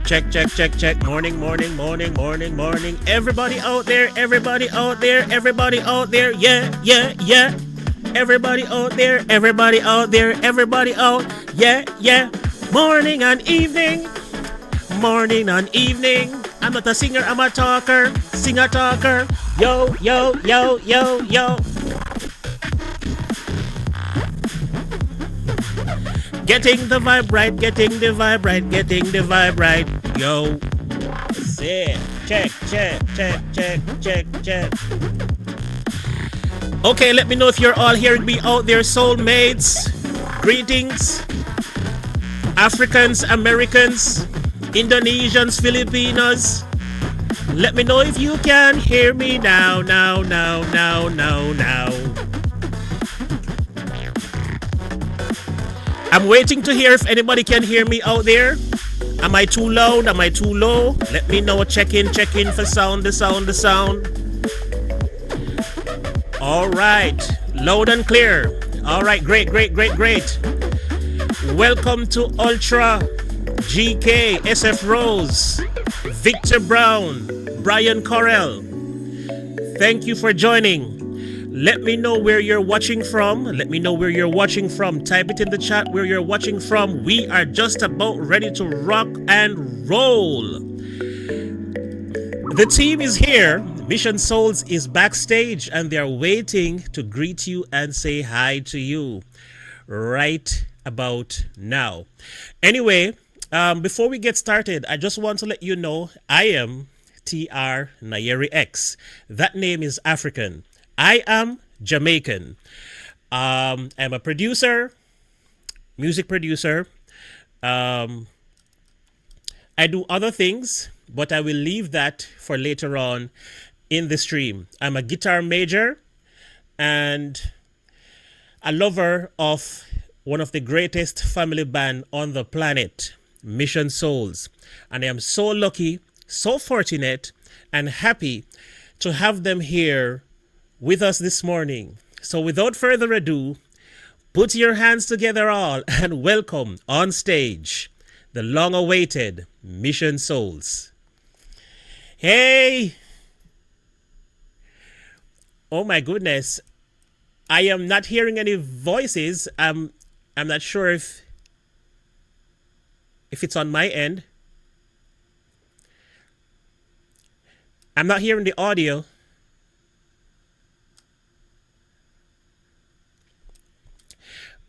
Check, check, check, check. Morning, morning, morning, morning, morning. Everybody out there, everybody out there, everybody out there. Yeah, yeah, yeah. Everybody out there, everybody out there, everybody out. Yeah, yeah. Morning and evening. Morning and evening. I'm not a singer, I'm a talker. Singer talker. Yo, yo, yo, yo, yo. Getting the vibe right, getting the vibe right, getting the vibe right. Yo. Say, check, check, check, check, check, check. Okay, let me know if you're all hearing me out there, soulmates. Greetings. Africans, Americans, Indonesians, Filipinos. Let me know if you can hear me now, now, now, now, now, now. I'm waiting to hear if anybody can hear me out there. Am I too loud? Am I too low? Let me know. Check in for sound, the sound, the sound. All right. Loud and clear. All right. Great, great, great, great. Welcome to Ultra, GK, SF Rose, Victor Brown, Brian Correll. Thank you for joining. Let me know where you're watching from. Let me know where you're watching from. Type it in the chat where you're watching from. We are just about ready to rock and roll. The team is here. Mission Souls is backstage and they're waiting to greet you and say hi to you right about now. Anyway, before we get started, I just want to let you know I am TR Nayeri X. That name is African. I am Jamaican. I'm a producer, music producer. I do other things, but I will leave that for later on in the stream. I'm a guitar major and a lover of one of the greatest family band on the planet, Mission Souls. And I am so lucky, so fortunate, and happy to have them here with us this morning. So without further ado, put your hands together all and welcome on stage the long-awaited Mission Souls. Hey! Oh my goodness. I am not hearing any voices. I'm not sure if it's on my end. I'm not hearing the audio.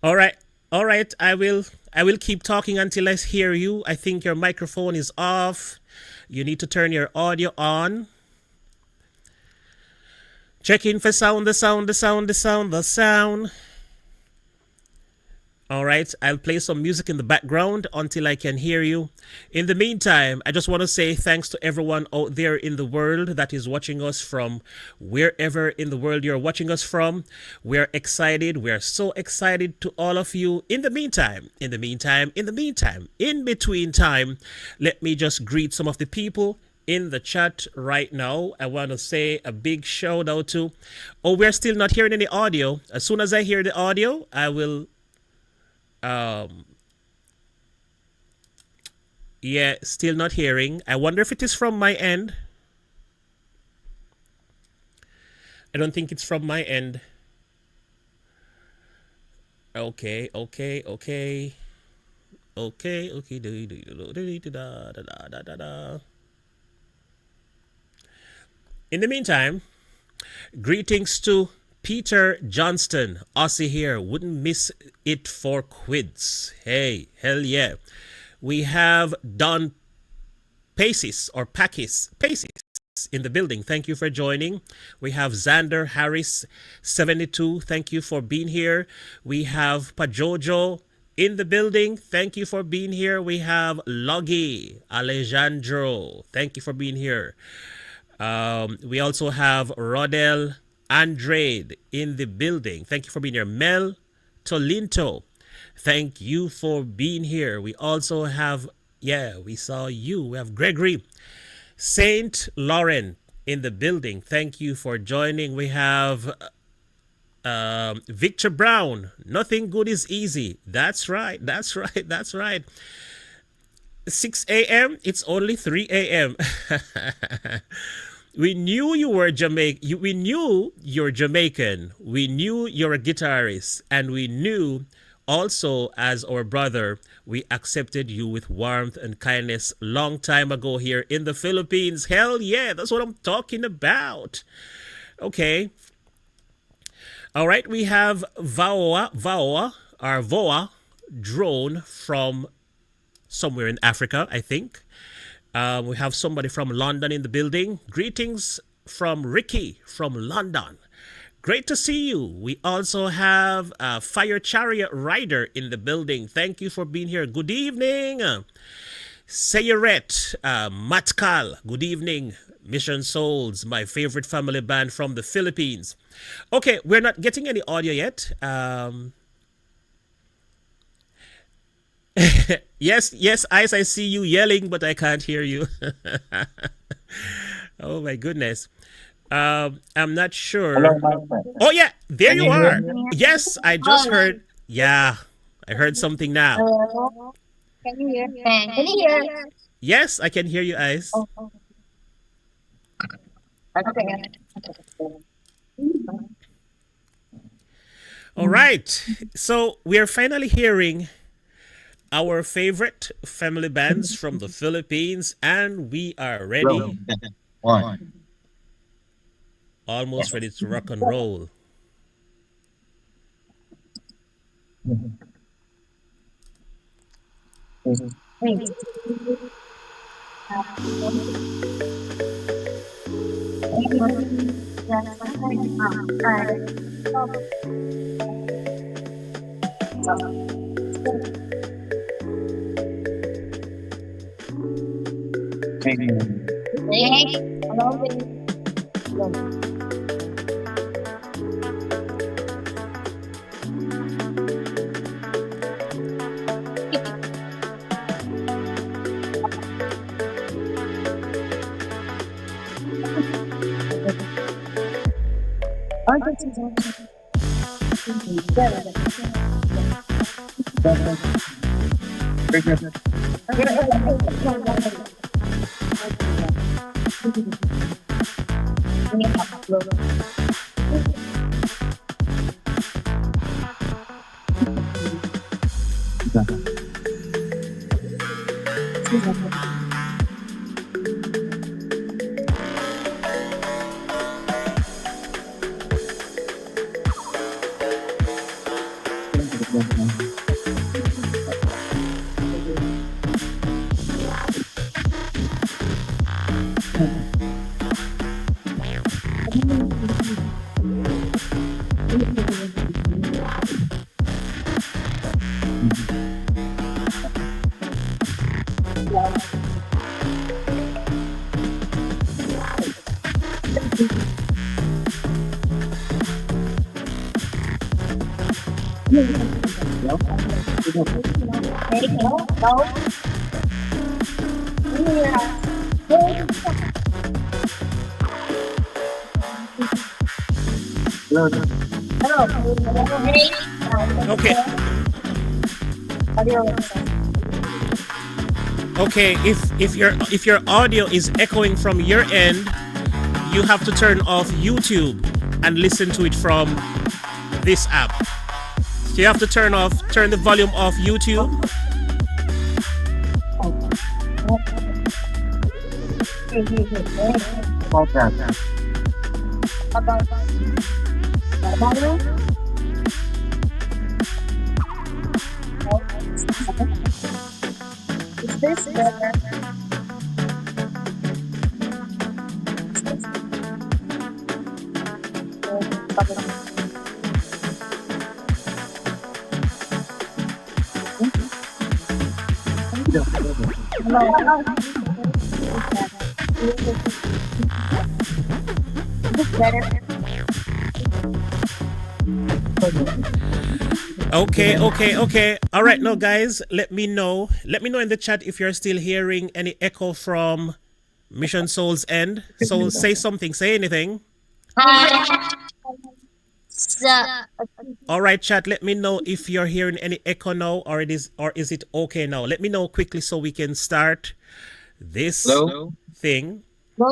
All right. I will keep talking until I hear you. I think your microphone is off. You need to turn your audio on. Check in for sound, the sound, the sound, the sound, the sound. All right, I'll play some music in the background until I can hear you. In the meantime, I just want to say thanks to everyone out there in the world that is watching us from wherever in the world you're watching us from. We're excited. We're so excited to all of you. In between time, let me just greet some of the people in the chat right now. I want to say a big shout out to, we're still not hearing any audio. As soon as I hear the audio, I will still not hearing. I wonder if it is from my end. I don't think it's from my end. Okay. In the meantime, greetings to Peter Johnston, Aussie here. Wouldn't miss it for quids. Hey, hell yeah. We have Don Pacis in the building. Thank you for joining. We have Xander Harris 72. Thank you for being here. We have Pajojo in the building. Thank you for being here. We have Logi Alejandro. Thank you for being here. We also have Rodel Andrade in the building. Thank you for being here. Mel Tolinto, thank you for being here. We also have, we saw you. We have Gregory Saint Laurent in the building. Thank you for joining. We have Victor Brown. Nothing good is easy. That's right. 6 a.m. It's only 3 a.m. We knew you were Jamaican. We knew you're Jamaican. We knew you're a guitarist, and we knew also as our brother, we accepted you with warmth and kindness long time ago here in the Philippines. Hell yeah, that's what I'm talking about. Okay. All right, we have Voa drone from somewhere in Africa, I think. We have somebody from London in the building. Greetings from Ricky from London. Great to see you. We also have a Fire Chariot Rider in the building. Thank you for being here. Good evening. Sayeret Matkal. Good evening. Mission Souls, my favorite family band from the Philippines. Okay, we're not getting any audio yet. Yes, Ice, I see you yelling, but I can't hear you. Oh my goodness. I'm not sure. Hello, my friend. Oh yeah, there Can you you hear are. me? Yes, I just heard. Yeah, I heard something now. Hello. Can you hear? Can you hear? Yes, I can hear you, Ice. Oh, okay. All right. So we are finally hearing our favorite family bands from the Philippines, and we are Roll. ready, One. almost ready to rock and roll. Wait. Can you? Okay. Okay, if your audio is echoing from your end, you have to turn off YouTube and listen to it from this app. So you have to turn the volume off YouTube. Is this better? Better. Okay. All right, now guys, let me know. Let me know in the chat if you're still hearing any echo from Mission Soul's end. So say something, say anything. The All right, chat. Let me know if you're hearing any echo now, or is it okay now? Let me know quickly so we can start this Hello? thing. low,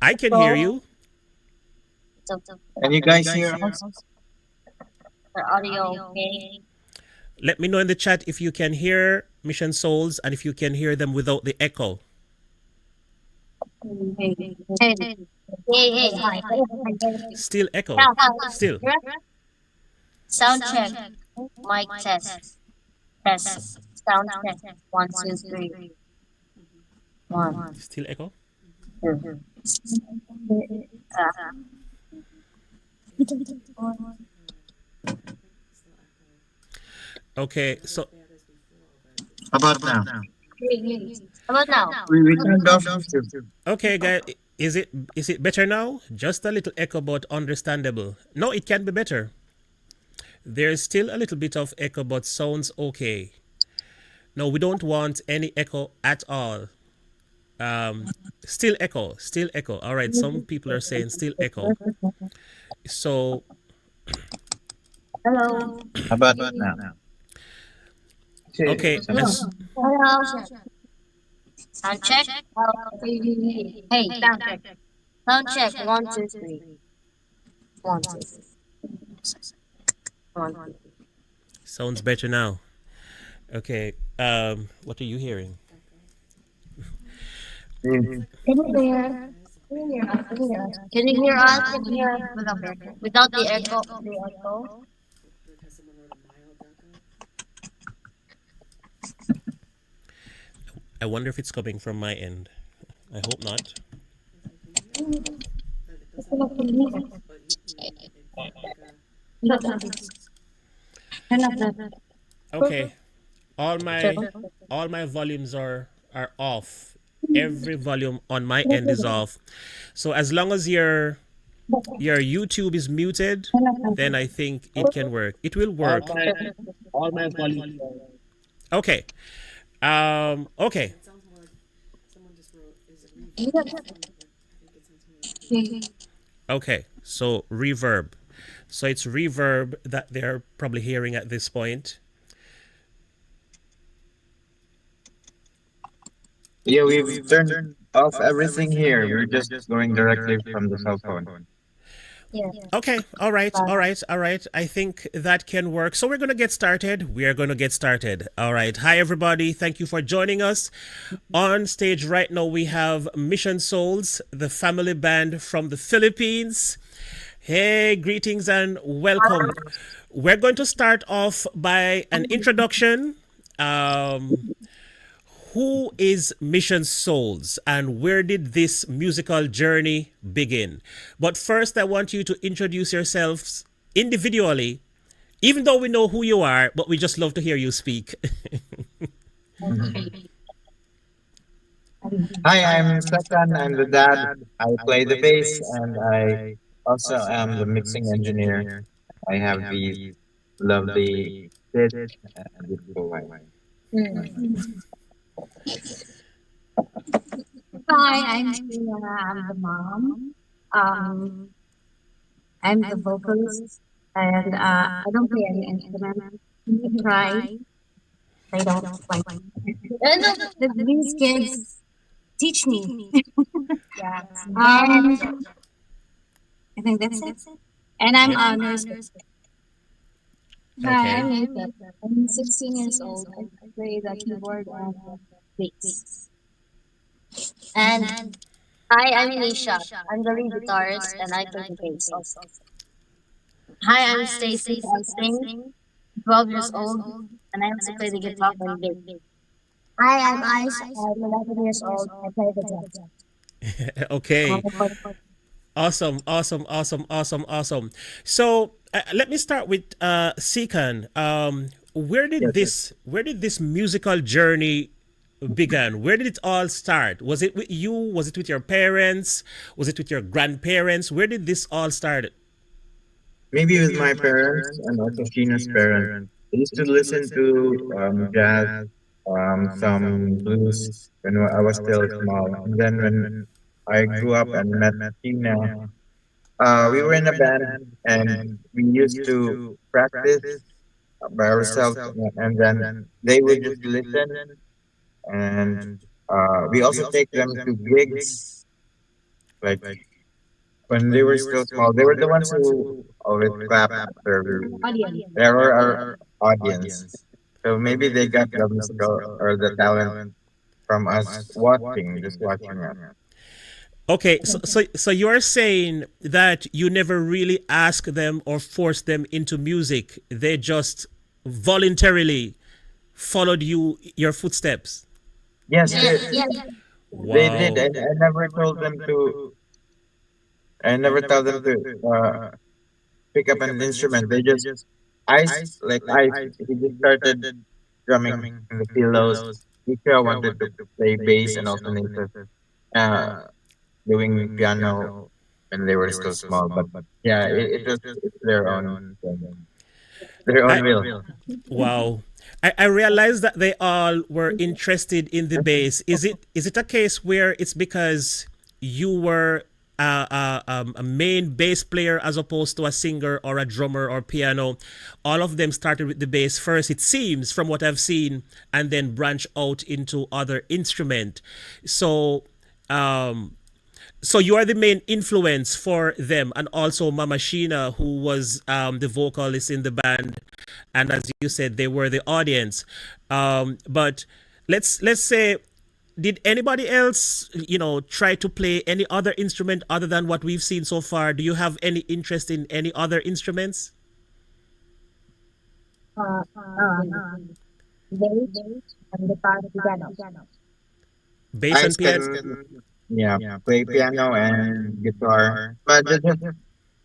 I can hear so you. Can you guys hear us? the audio, okay? Let me know in the chat if you can hear Mission Souls and if you can hear them without the echo. Hey, hey, hey, hi. Still echo. Now, Still. sound check, mic test, test, sound check. One, two, three. One, Still echo. two. Okay. So How about now? How about now? We turned off YouTube. okay, guys. Is it better now? Just a little echo, but understandable. No, it can be better. There's still a little bit of echo, but sounds okay. No, we don't want any echo at all. Still echo, still echo. All right, some people are saying still echo. So, Hello. How about now? okay, as Hello. Sound check. Hey, sound check. Sound check. One, two, three. One, two, one, two. sounds better now. Okay, what are you hearing? Mm. Can you hear? Can you hear us? Can you hear us? Can you hear us? Can you hear us without the echo? The echo. I wonder if it's coming from my end. I hope not. Okay, all my all my volumes are off. Every volume on my end is off. So as long as your YouTube is muted, then I think it can work. It will work. All my volume. Okay. Okay. Okay. So reverb. So it's reverb that they're probably hearing at this point. Yeah, we've turned off everything here. We're just going directly from the cell phone. Yeah. Okay, all right, all right, all right. I think that can work. So we're going to get started. We are going to get started. All right. Hi, everybody. Thank you for joining us. On stage right now, we have Mission Souls, the family band from the Philippines. Hey, greetings and welcome. We're going to start off by an introduction. Um, who is Mission Souls and where did this musical journey begin? But first, I want you to introduce yourselves individually, even though we know who you are, but we just love to hear you speak. Hi, I'm Stefan. I'm the dad. I play the bass and I also am the mixing engineer. I have these lovely kids and beautiful wife. Hi, I'm Tina. I'm the mom. Um, I'm the vocalist, and I don't play any instrument. I try. I don't like. And these kids teach me. Yeah. I think that's it. And I'm Yeah. a nurse. Hi, Okay. I'm Nathan. I'm 16 years old. I play the keyboard and bass. And hi, I'm Nisha. I'm the lead guitarist and I play the bass also. Hi, I'm Stacy. I sing, 12 years old, and I also play the guitar and bass. Hi, I'm Ice. I'm 11 years old. I play the drums. Okay. Awesome, awesome, awesome, awesome, awesome. So let me start with Sikan. Yes, yes. Where did this musical journey began? Where did it all start? Was it with you? Was it with your parents? Was it with your grandparents? Where did this all start? Maybe with my parents and also Sheena's parents. I used to listen to jazz, some blues when I was still small. And then when I grew up and met Sheena, We were in a band and we used to practice by ourselves, and then they would just listen, and we also take them to gigs, like when they were still small. They were the ones who always clap after we. Audience. They were our audience, so maybe they got the musical or the talent from us watching, just watching us. Okay, so you're saying that you never really ask them or force them into music. They just voluntarily followed your footsteps. Yes, Yes, yes. they did. Wow. I never told them to. I never tell them to pick up an instrument. They just ice. He just started drumming in the pillows. Isha wanted to play bass and also Nathan uh, doing piano when they were still small. But yeah, it was it's their own I will. Wow. I realized that they all were interested in the bass. Is it a case where it's because you were a main bass player as opposed to a singer or a drummer or piano? All of them started with the bass first, it seems, from what I've seen, and then branch out into other instrument. So um, so you are the main influence for them, and also Mama Sheena, who was the vocalist in the band, and as you said, they were the audience. But let's say, did anybody else, try to play any other instrument other than what we've seen so far? Do you have any interest in any other instruments? Uh, um, Bass and guitar piano. Bass I and piano. can yeah play piano and guitar, but just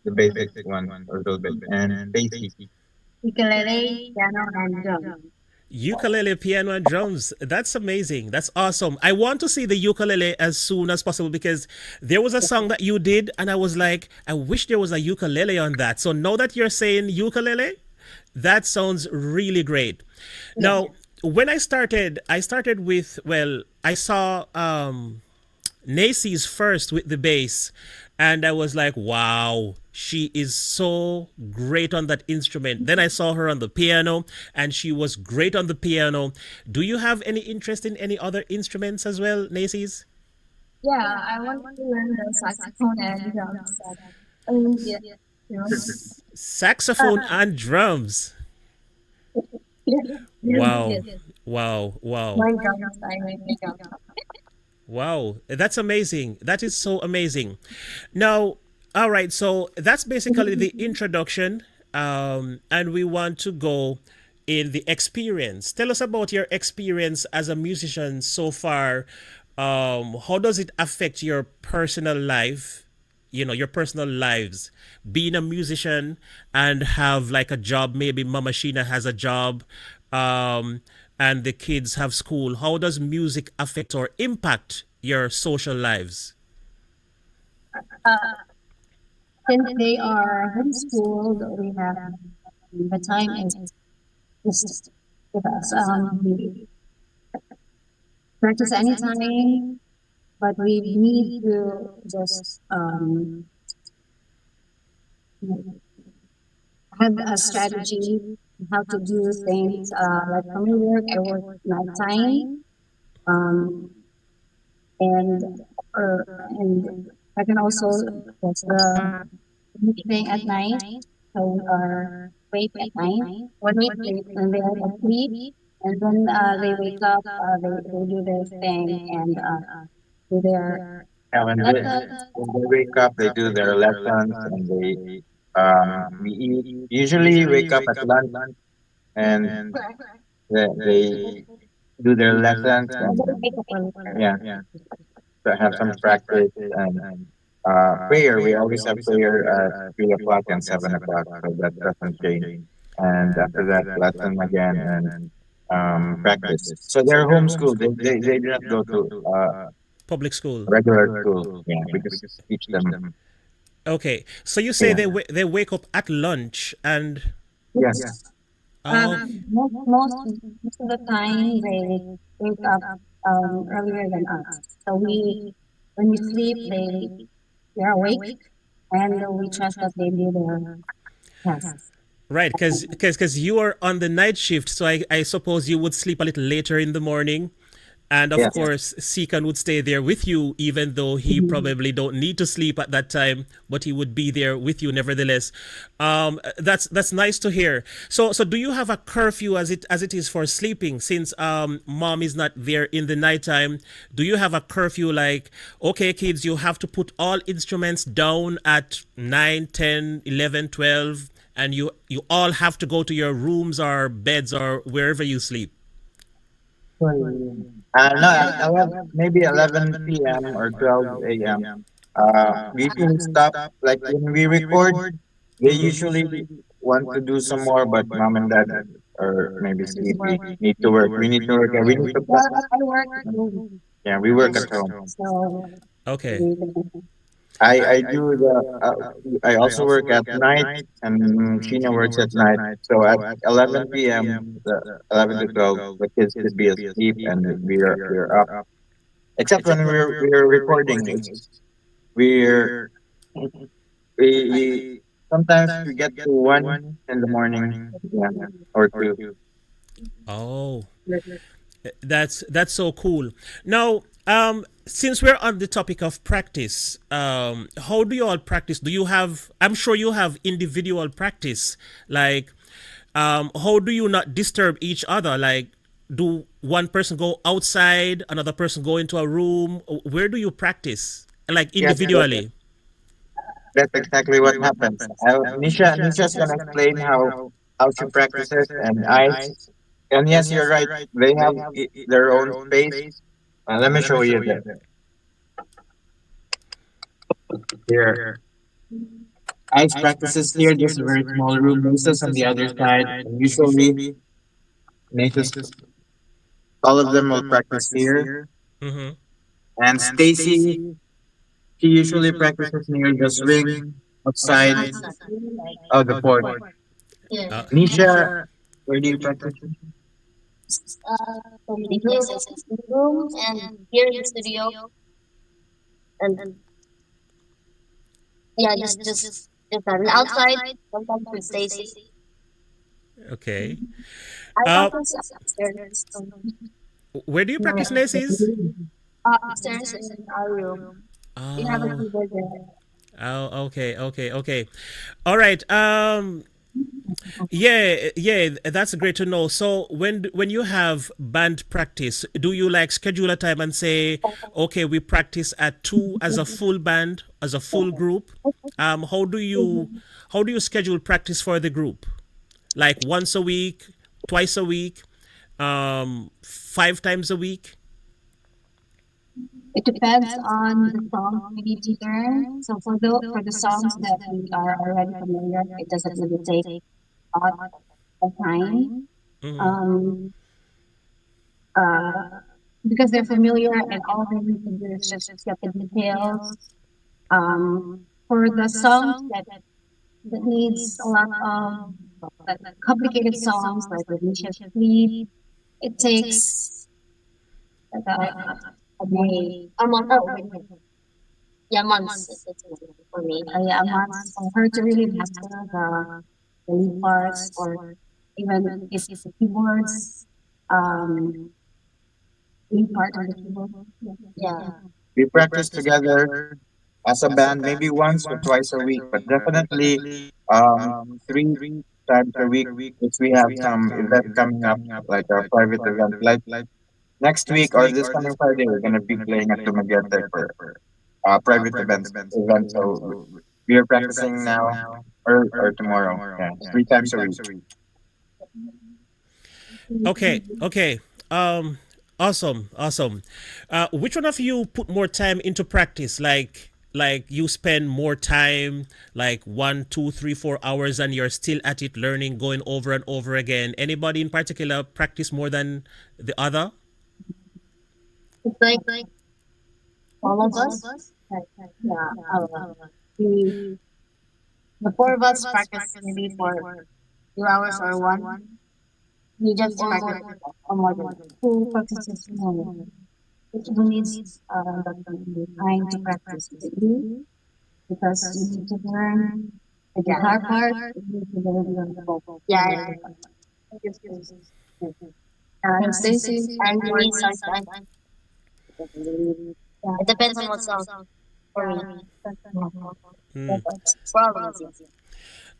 the basic one a little bit and bassy. Ukulele, piano, and drum. Ukulele, piano, and drums. That's amazing. That's awesome. I want to see the ukulele as soon as possible because there was a song that you did, and I was like, I wish there was a ukulele on that. So now that you're saying ukulele, that sounds really great. Yes. Now, when I started with, well, I saw Nacy's first with the bass, and I was like, wow, she is so great on that instrument. Then I saw her on the piano, and she was great on the piano. Do you have any interest in any other instruments as well, Nacy's? Yeah, I want to learn the saxophone and drums. I mean, yeah, you know. Saxophone and drums. Yeah, Wow, yes. wow, wow. My drums, I make my drums. Wow, that's amazing. That is so amazing. Now, all right, so that's basically the introduction, and we want to go in the experience. Tell us about your experience as a musician so far. How does it affect your personal life? Your personal lives, being a musician and have like a job. Maybe Mama Sheena has a job, um, and the kids have school. How does music affect or impact your social lives? Uh, since they are homeschooled, we have the time is just with us. We practice anytime, but we need to just have a strategy how to do things. Like for me, I work nighttime, um, and and I can also just meeting at night. So we are wake at night. When they are asleep, and then they wake up, they do their thing and do their And lessons. when they wake up, they do their lessons and they we eat. Usually wake up at lunch and they do their lessons And and then wake up earlier. yeah, to have some practice and prayer. We always have prayer at 3 o'clock and 7 o'clock, so that doesn't change. And after that, lesson again and practice. So they're homeschooled. They do not go to Public school. regular school. Yeah, we just teach them. Okay, so you say Yeah. they wake up at lunch and Yes. Um, oh, most of the time they wake up earlier than us. So we when we sleep they are awake and we trust that they do their best. Right, because you are on the night shift, so I suppose you would sleep a little later in the morning. And of Yes. course, Seekan would stay there with you, even though he Mhm. probably don't need to sleep at that time, but he would be there with you nevertheless. That's nice to hear. So do you have a curfew as it is for sleeping? Since mom is not there in the nighttime, do you have a curfew like, okay, kids, you have to put all instruments down at 9, 10, 11, 12, and you all have to go to your rooms or beds or wherever you sleep? No, I have maybe 11 p.m. or 12 a.m. We usually stop, like when we record, they usually want to do some more, but mom and dad are maybe sleepy, need to work. We need to work, and we need to Well, practice. I work at home, Yeah, we work at home. so Okay. we I do I also work at night, and Sheena works at night. So at 11 p.m., the 11 to 12, the kids should be asleep, and we're up. Except when we're recording, we're we sometimes we get to 1 in the morning, yeah, or two. Oh, that's so cool. Now, since we're on the topic of practice, how do you all practice? Do you have? I'm sure you have individual practice. Like, how do you not disturb each other? Like, do one person go outside, another person go into a room? Where do you practice? Like Yes, individually. that's exactly what happens. Nisha's gonna explain how she practices, and and yes, you're right. They have their own space. Let me show you the here. Ice practices here. There's a very small room. Lisa's on the other side. And usually, Nathan's, all of them will practice here. Mm-hmm. And Stacy, she usually practices near the swing outside outside, like of the port. yeah, Nisha, where do you practice? so many places, in the rooms and here in the studio, and yeah, just that. And outside, sometimes with Stacy. Okay. I Uh, practice upstairs, where do you no, practice, Naces? upstairs in our room. We have a Oh. keyboard there. Oh, okay, okay, okay. All right. Yeah, yeah, that's great to know. So when you have band practice, do you like schedule a time and say, okay, we practice at 2 as a full band, as a full group? How do you schedule practice for the group? Like once a week, twice a week, 5 times a week? It depends on the songs we need to learn. So for the songs that we are already familiar, it doesn't really take a lot of time. Mm-hmm. Um, uh, because they're familiar and all they need to do is just get the details. For the songs that needs a lot of complicated songs like Renisha's Fleet, it takes like a day, a month. Oh, wait. Yeah, months. It's for me. Yeah, months for her to really master the lead parts, or even if the keyboards, um, lead part of the keyboard. Yeah. We practice together as a band, maybe once or twice a week, but definitely 3 times a week if we have some event coming up, like a private event. Like next week or this coming Friday, we're gonna be playing at Dumaguete for private event. So we are practicing now or tomorrow. Yeah, 3 times a week. Okay, okay. Um, awesome, awesome. Which one of you put more time into practice? Like you spend more time, like 1, 2, 3, 4 hours, and you're still at it, learning, going over and over again. Anybody in particular practice more than the other? It's like all of us. Like, yeah, we, the four of us practice maybe for 2 hours or one. We just practice for more than two practices more. It needs that time to practice. because you need to learn the guitar part, you need to learn the vocal. Yeah, I guess it's good. Stacy, And and me, me, sometimes yeah, it depends on what song for me. Mm. Problem is yes.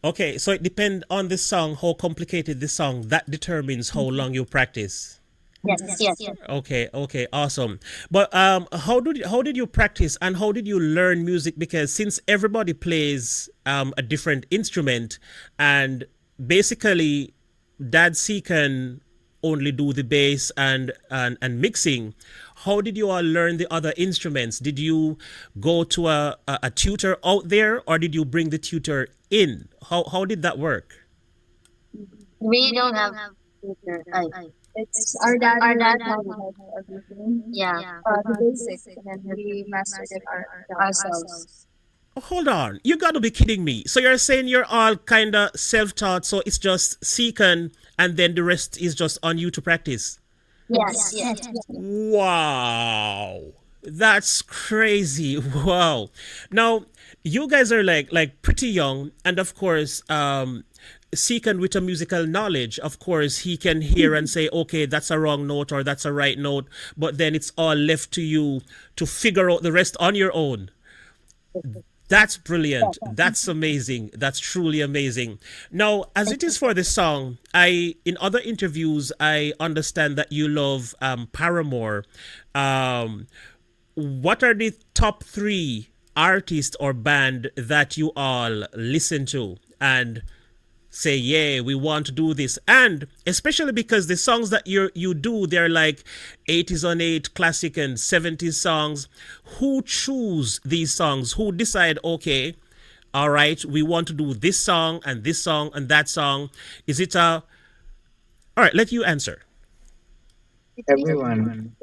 Okay, so it depends on the song, how complicated the song. That determines how long you practice. Yes, yes. Okay, okay, awesome. But how did you practice and how did you learn music? Because since everybody plays a different instrument, and basically, Dad C can only do the bass and mixing. How did you all learn the other instruments? Did you go to a tutor out there, or did you bring the tutor in? How did that work? We don't have future. it's our dad Our who dad taught will, us everything, yeah, the basics, and then we mastered it ourselves. Hold on, you got to be kidding me. So you're saying you're all kind of self-taught, so it's just second, and then the rest is just on you to practice. yes, yes. Yes, yes. Wow. That's crazy. Wow. Now, you guys are like pretty young, and of course, Seekan with a musical knowledge, of course, he can hear and say, okay, that's a wrong note or that's a right note, but then it's all left to you to figure out the rest on your own. That's brilliant. That's amazing. That's truly amazing. Now, as it is for this song, I in other interviews I understand that you love Paramore. Um, what are the top three artists or band that you all listen to and say, yeah, we want to do this? And especially because the songs that you do, they're like 80s on 8 classic and 70s songs. Who choose these songs? Who decide, okay, all right, we want to do this song and this song and that song? Is it a all right, let you answer. Everyone.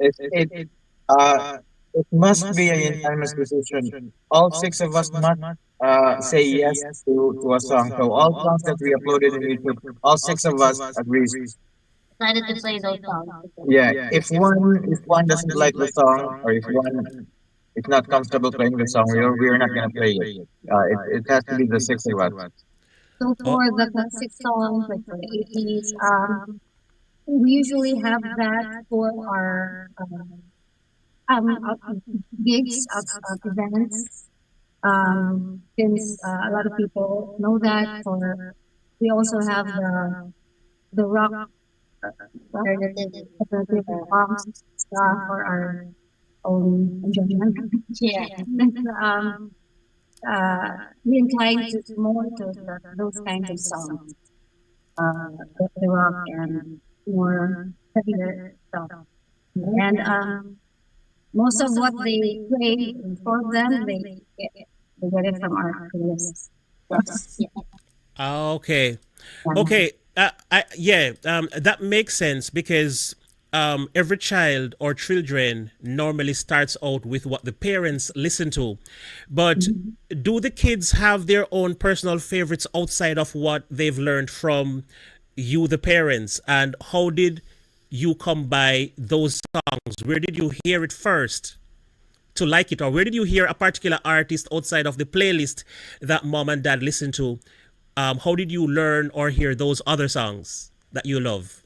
Uh, it must be a unanimous decision. All six of us must say yes to a song. So all songs that we uploaded in YouTube, all six of us agrees. Decided to play those songs. Yeah, if one doesn't like the song, or if one is not comfortable playing the song, we're not gonna play it. It has to be the six of us. So Oh, for the classic songs, like for the 80s, we usually have that for our gigs, of events. Since a lot of people know that, for we also have the rock Alternative. alternative songs for our own enjoyment. Yeah. um, uh, we incline to more to those kinds of songs, the rock and more heavier stuff. And most of what they play for them, they get it from our playlists. Yes. Yeah. okay. Yeah. Okay, yeah, that makes sense because every child or children normally starts out with what the parents listen to. But do the kids have their own personal favorites outside of what they've learned from you, the parents? And how did you come by those songs? Where did you hear it first to like it? Or where did you hear a particular artist outside of the playlist that mom and dad listen to? How did you learn or hear those other songs that you love?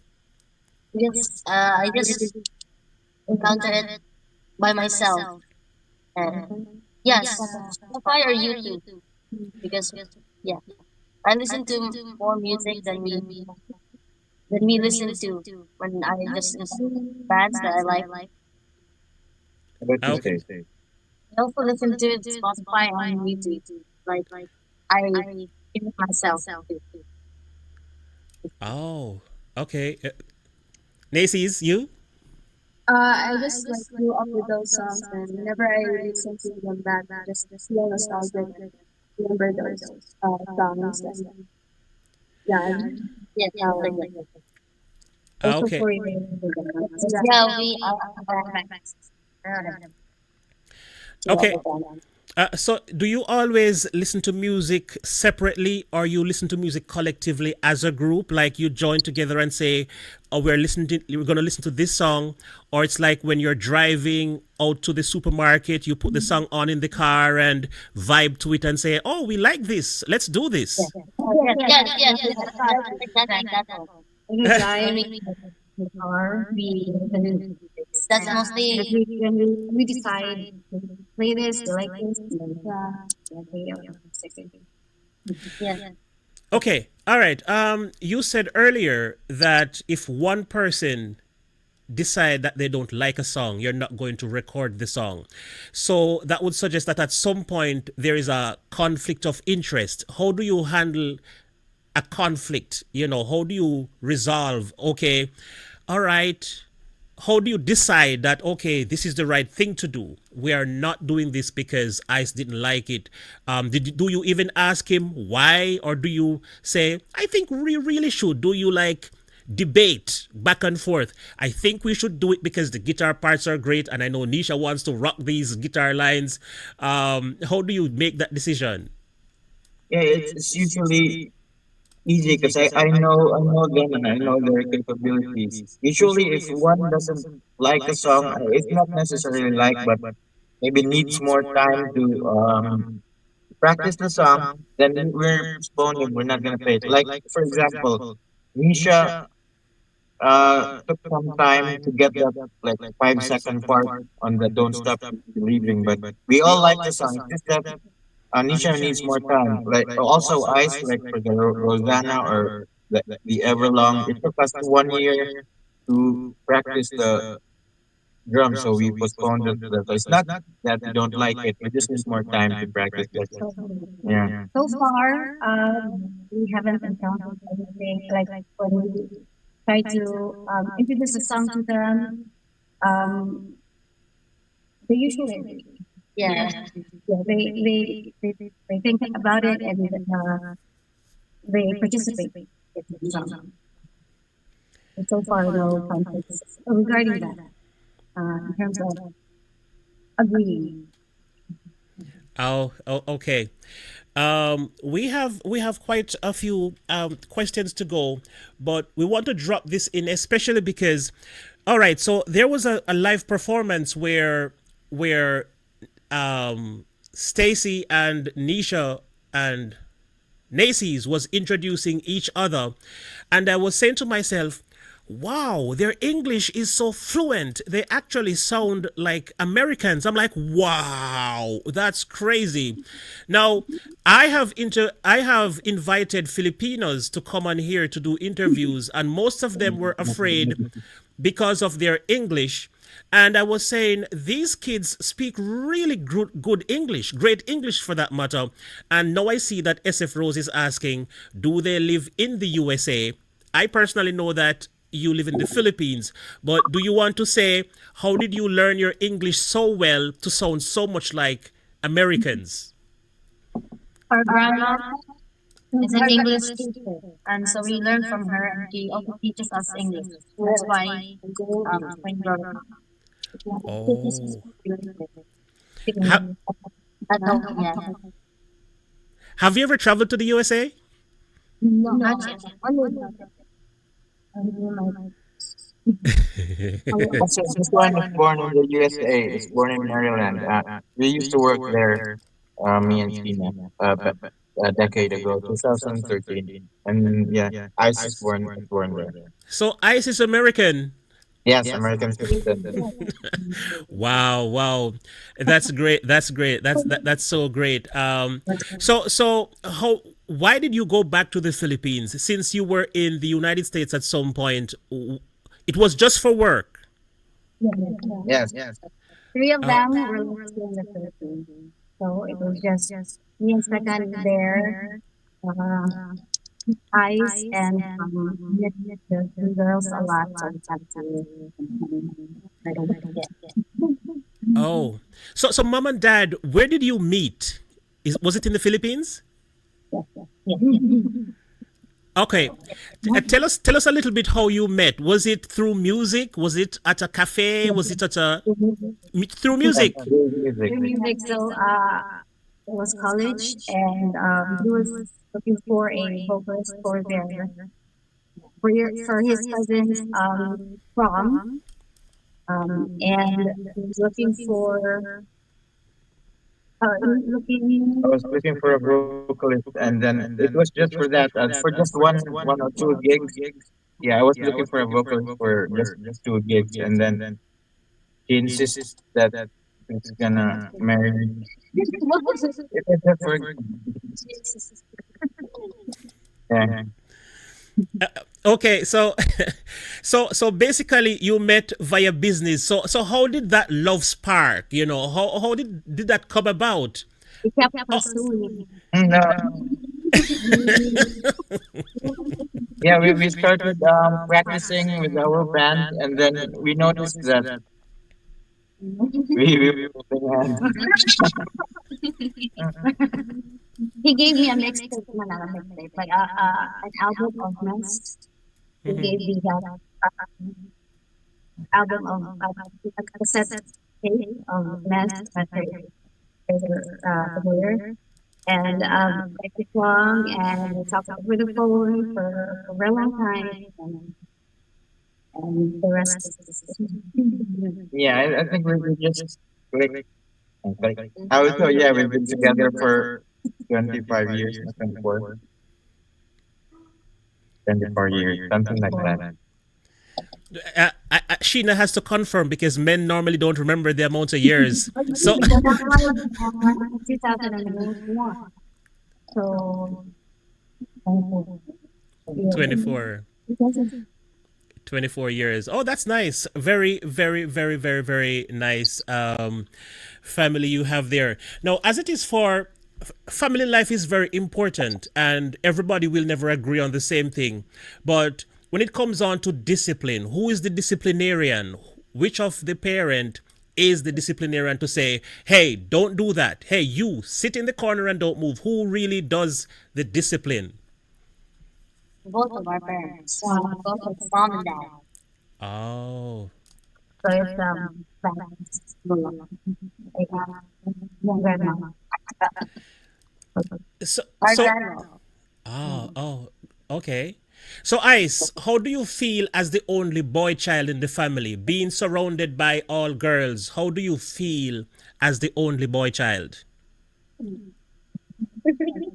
Yes. I just encountered it by myself. And yes, Spotify or YouTube because yeah, I listen to more music than we listen to when I just listen bands that I like. How about you, Okay. Stacey? I also listen to Spotify and YouTube. Like I give it myself. Oh, okay. Macy's, you? I just like grew up with those songs, and whenever I listen to them back, just feel nostalgic and remember those songs. And yeah, Yes, like that. also Okay. for you. Yeah, we are back to Okay. all of them. So, do you always listen to music separately, or you listen to music collectively as a group? Like you join together and say, "Oh, we're going to listen to this song," or it's like when you're driving out to the supermarket, you put the song on in the car and vibe to it and say, "Oh, we like this. Let's do this." Yes, yes, Yes, that's yes, that's yes. that's That's exactly like that. Also. when we When drive we, the car, we listen to music. that's But mostly, when we decide to play this, we like this, and then play music. yes. Okay, all right. You said earlier that if one person decide that they don't like a song, you're not going to record the song. So that would suggest that at some point there is a conflict of interest. How do you handle a conflict? How do you resolve? Okay, all right. How do you decide that, okay, this is the right thing to do? We are not doing this because Ice didn't like it. Do you even ask him why, or do you say, I think we really should? Do you like debate back and forth? I think we should do it because the guitar parts are great, and I know Nisha wants to rock these guitar lines. How do you make that decision? Yeah, it's usually easy because I know them and I know their capabilities. Usually, if one doesn't like a song, it's not necessarily like, but maybe needs more time to practice the song, then we're postponing. We're not gonna play it. Like for example, Nisha took some time to get that like 5 second part on the "Don't Stop Believing," but we all like the song. It's just that Nisha needs more time. Like also Ice, like for the Rosanna or the Everlong, it took us 1 year to practice the drum, so we postponed it. So it's not that we don't like it; we just need more time to practice. Like, So, yeah. so far, we haven't encountered anything like when we try to introduce a song to them. Um, they usually agree. yeah. Yeah, they think about it and they participate in the song. And so far, no conflicts regarding that in terms of agreeing. Oh, okay. We have quite a few questions to go, but we want to drop this in, especially because, all right. So there was a live performance where Stacy and Nisha and Nacy's was introducing each other, and I was saying to myself, wow, their English is so fluent. They actually sound like Americans. I'm like, wow, that's crazy. Now, I have invited Filipinos to come on here to do interviews, and most of them were afraid because of their English. And I was saying, these kids speak really good English, great English for that matter. And now I see that SF Rose is asking, do they live in the USA? I personally know that you live in the Philippines, but do you want to say, how did you learn your English so well to sound so much like Americans? Our Our grandma grandma is an English teacher, and so we learn from her, and she also teaches us English. That's why when you're Oh. Ha- speaking at home, yeah, have you ever traveled to the USA? no, not yet. only my Also, this one is born in the USA. It's born in Maryland. We used to work there, me and Tina, a decade ago, 2013. And yeah, Ice is born there. So Ice is American. Yes, American citizen. Wow, wow, that's great. That's great. That's so great. So how? Why did you go back to the Philippines since you were in the United States at some point? It was just for work. Yes. three of Uh, them were still in the Philippines. So it was just me and second there, uh, Ice, and met the two girls a lot. So we had to I don't forget. oh, so mom and dad, where did you meet? Was it in the Philippines? Okay, tell us a little bit how you met. Was it through music? Was it at a cafe? Was it at a through Yes, music? good music. Through music. So it was college, and he was looking for a vocalist for their for his cousin's prom, and he was looking for I was looking. looking for a vocalist, and then it was just for that, for just one or two gigs. Yeah, I was looking for a vocalist for just two gigs, and then he insists that he's gonna marry me. It was just for yeah. Okay, so so basically you met via business. So how did that love spark? How did that come about? He kept Oh, pursuing. No, yeah, we started practicing with our band, and then we noticed that we were holding hands. He gave me a mixtape, no, not a mixtape, but an album of mess. He gave me that album of a cassette tape of mess that they were, and I took long and we talked over the phone for a very long time, and the rest is history. Yeah, I think we just clicked. Like, I would say, yeah, we've been together for 25 years, not 24 years, something like that. Sheena has to confirm because men normally don't remember the amount of years. So But that was 2001. So, 24. 24 years. Oh, that's nice. Very, very, very, very, very nice family you have there. Now, as it is for family life is very important and everybody will never agree on the same thing. But when it comes on to discipline, who is the disciplinarian? Which of the parent is the disciplinarian to say, hey, don't do that. Hey, you sit in the corner and don't move. Who really does the discipline? Both of our parents, both of mom and dad. Oh. so it's balance. Like, my grandma. So, Our so grandma. oh, okay. So, Ice, how do you feel as the only boy child in the family, being surrounded by all girls? How do you feel as the only boy child? You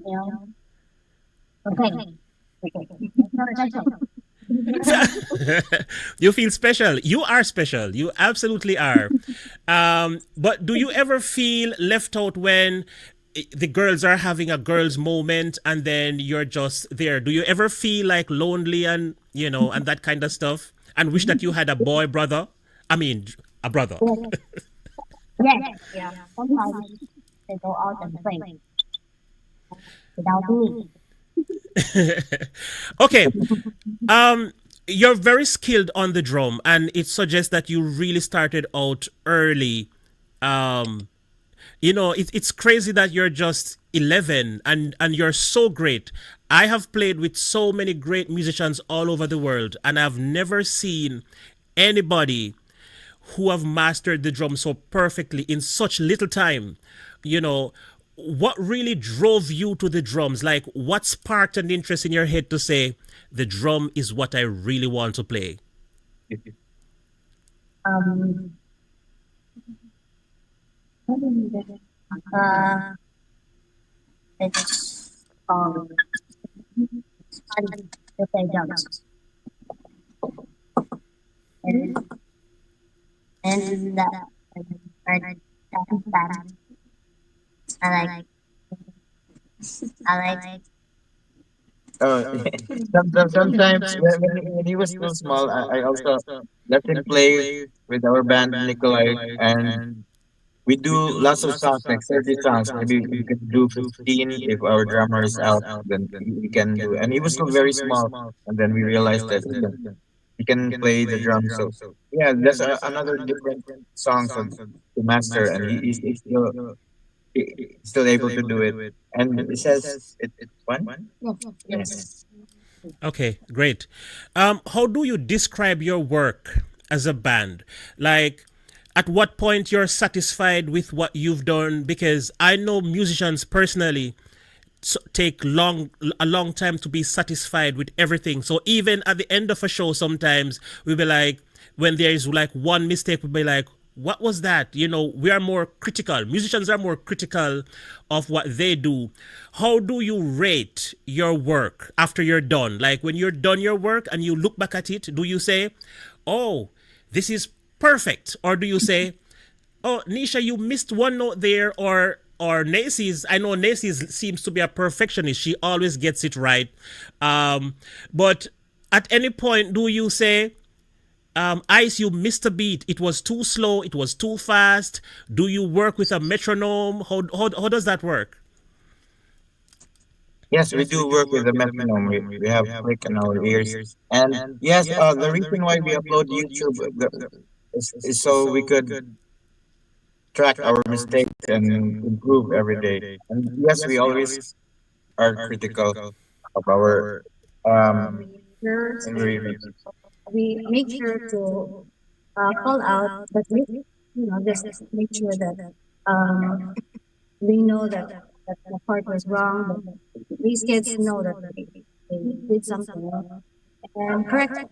know, Okay. You feel special. You are special. You absolutely are. But do you ever feel left out when the girls are having a girls moment and then you're just there? Do you ever feel like lonely and and that kind of stuff and wish that you had a boy brother? I mean, a brother. Yes. Yeah. Sometimes they go out and play without me. Okay. You're very skilled on the drum and it suggests that you really started out early. Um, it's crazy that you're just 11 and you're so great. I have played with so many great musicians all over the world and I've never seen anybody who have mastered the drum so perfectly in such little time. You know, what really drove you to the drums? Like, what sparked an interest in your head to say, the drum is what I really want to play? Um, uh, it's fun to play drums. And, and I, that, I like, I like, Uh, sometimes when he was still small, I also let him play with our band Nikolai, and we do lots of songs, like 30 songs. Maybe we can do 15 if our drummer is out. Then we can do. And he was still very small, and then we realized that he can play the drum. So yeah, that's another different songs to master, and he's still able to do it. And it says it's fun. Yeah. yes. Okay, great. How do you describe your work as a band? Like, at what point you're satisfied with what you've done? Because I know musicians personally take a long time to be satisfied with everything. So even at the end of a show, sometimes we'll be like, when there is like one mistake, we'll be like, what was that? You know, we are more critical. Musicians are more critical of what they do. How do you rate your work after you're done? Like when you're done your work and you look back at it, do you say, oh, this is perfect? Or do you say, oh, Nisha, you missed one note there, or Nacy's. I know Nacy's seems to be a perfectionist. She always gets it right. But at any point, do you say, Ice, you missed a beat. It was too slow. It was too fast. Do you work with a metronome? How does that work? Yes, we do work with the metronome. We have click in our ears. And yes, the reason why we upload YouTube is so we could track our mistakes and improve every day. And yes, we always are critical of our um First, algorithms. we make sure to call out, but just make sure that um, they know that the part was wrong, but these kids know that they did something and correct it.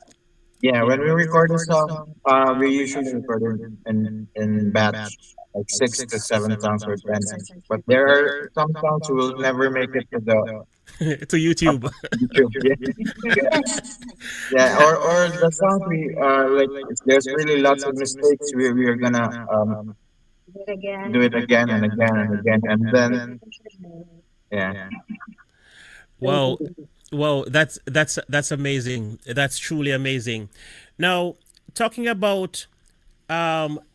Yeah, when we record a song, we usually record in batch, like 6 to 7 songs or 10. But there are some songs who will never make it to the To YouTube. YouTube. Yeah, Yes. yeah. Or the songs we like. If there's really lots of mistakes, we are gonna Do it again do it and again and again and again, and then again. yeah. Wow. Wow, that's amazing. That's truly amazing. Now, talking about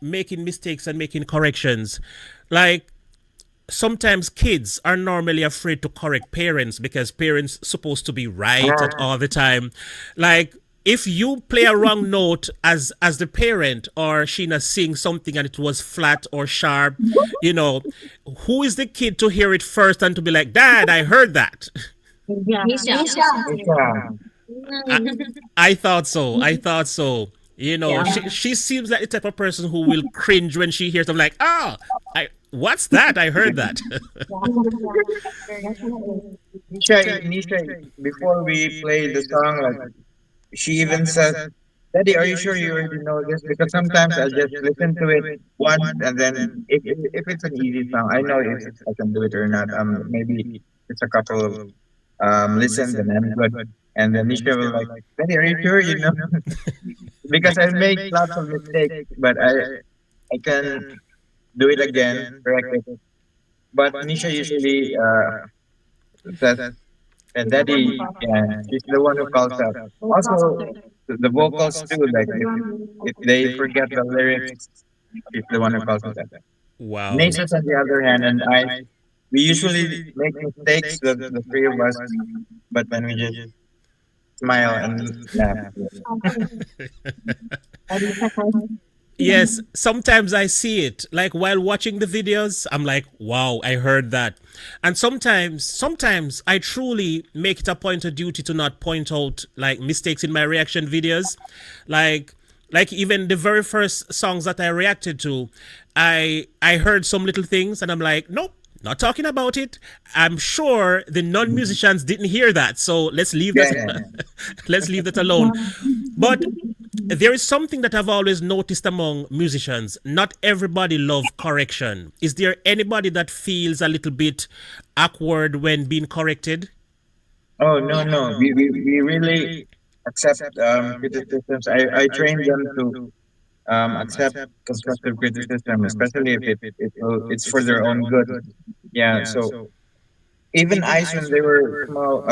making mistakes and making corrections, like sometimes kids are normally afraid to correct parents because parents supposed to be right at all the time. Like if you play a wrong note as the parent, or Sheena sing something and it was flat or sharp, you know, who is the kid to hear it first and to be like, Dad, I heard that? Yeah, Nisha. Yeah. I, I thought so. I thought so. You know, yeah. she seems like the type of person who will cringe when she hears. I'm like, oh, what's that? I heard that. Definitely. Nisha, before we play the song, like she even said, "Daddy, are you sure you already know this?" Because sometimes I just listen to it once, and then if it's an easy song, I know if I can do it or not. Maybe it's a couple of listen, then I'm good. And then Nisha will like, "Daddy, are you sure you know?" Because I make lots of mistakes, but I can do it again, correct it. But Nisha usually says, and He's the one who Daddy, brought yeah, she's the one who calls out. both Also, processors. the vocals too, like if they Drum. forget the lyrics, she's the one who calls it out. Wow. Nasus, on the other hand, and I, we usually make mistakes, the three of us, but then we just smile and laugh. Yes, sometimes I see it. Like while watching the videos, I'm like, wow, I heard that. And sometimes I truly make it a point of duty to not point out like mistakes in my reaction videos. Like like even the very first songs that I reacted to, I heard some little things and I'm like, nope, not talking about it. I'm sure the non-musicians didn't hear that, so let's leave Yeah, that yeah. let's leave that alone. But there is something that I've always noticed among musicians. Not everybody love correction. Is there anybody that feels a little bit awkward when being corrected? Oh no, no, we really accept criticisms. I train them to accept constructive criticism, especially if it's for their own good. Yeah, so even ice when they were small,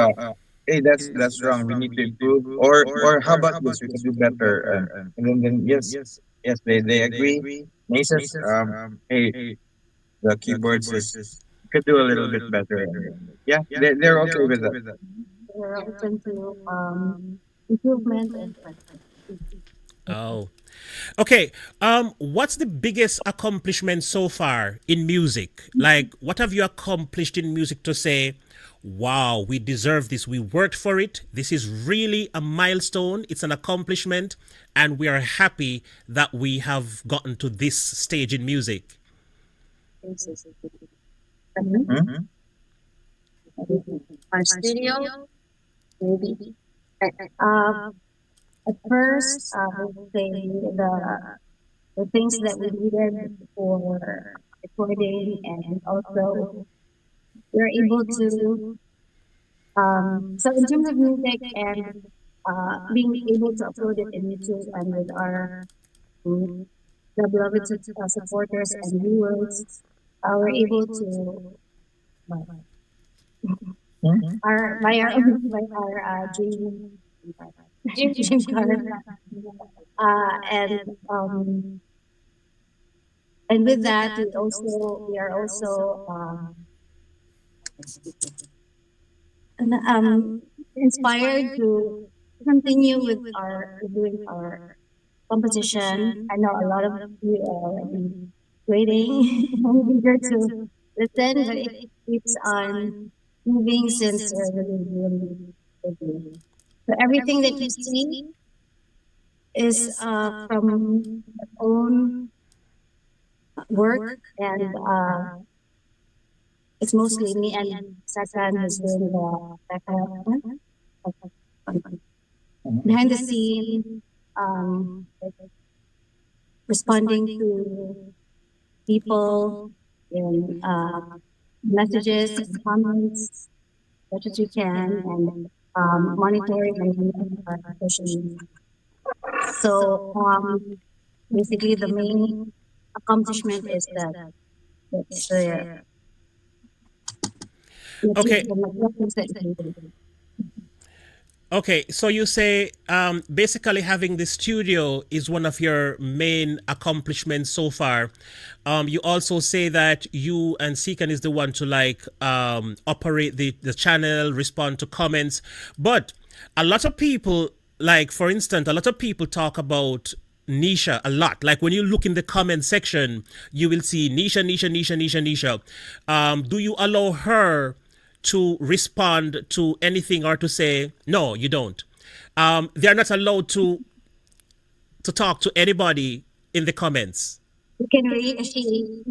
hey, that's wrong. We need to improve. Or how about this? We can do better. And then yes, yes, they agree. Naces, hey, the keyboards is could do a little bit better. And yeah, they're okay with that. We're open to improvement and Oh. Okay. What's the biggest accomplishment so far in music? Like what have you accomplished in music to say, Wow, we deserve this. We worked for it. This is really a milestone. It's an accomplishment. And we are happy that we have gotten to this stage in music. Mhm. Hmm? Our studio, maybe. Uh, Uh, at first, I would say the things that we needed for recording, and also we're able to so in terms of music and being able to upload it in YouTube and with our um, the beloved supporters and viewers, we're able to uh, Hmm? our by our by our dream dream car, and and with that we are also inspired to continue with our doing our composition. I know a lot of you are already waiting and eager to listen, but it keeps on moving since we're really busy. So everything that you see is from our own work, and it's mostly me and Sakan who's doing the background, behind the scene, like responding to people in messages and comments such as you can, and monitoring and managing our social media. So basically, the main accomplishment is that it's the Okay, achievement of the things that you do. Okay, so you say basically having the studio is one of your main accomplishments so far. You also say that you and Seekan is the one to like operate the channel, respond to comments. But a lot of people, like for instance, a lot of people talk about Nisha a lot. Like when you look in the comment section, you will see Nisha, Nisha, Nisha, Nisha, Nisha. Do you allow her to respond to anything or to say no? You don't. They are not allowed to talk to anybody in the comments. You can read, she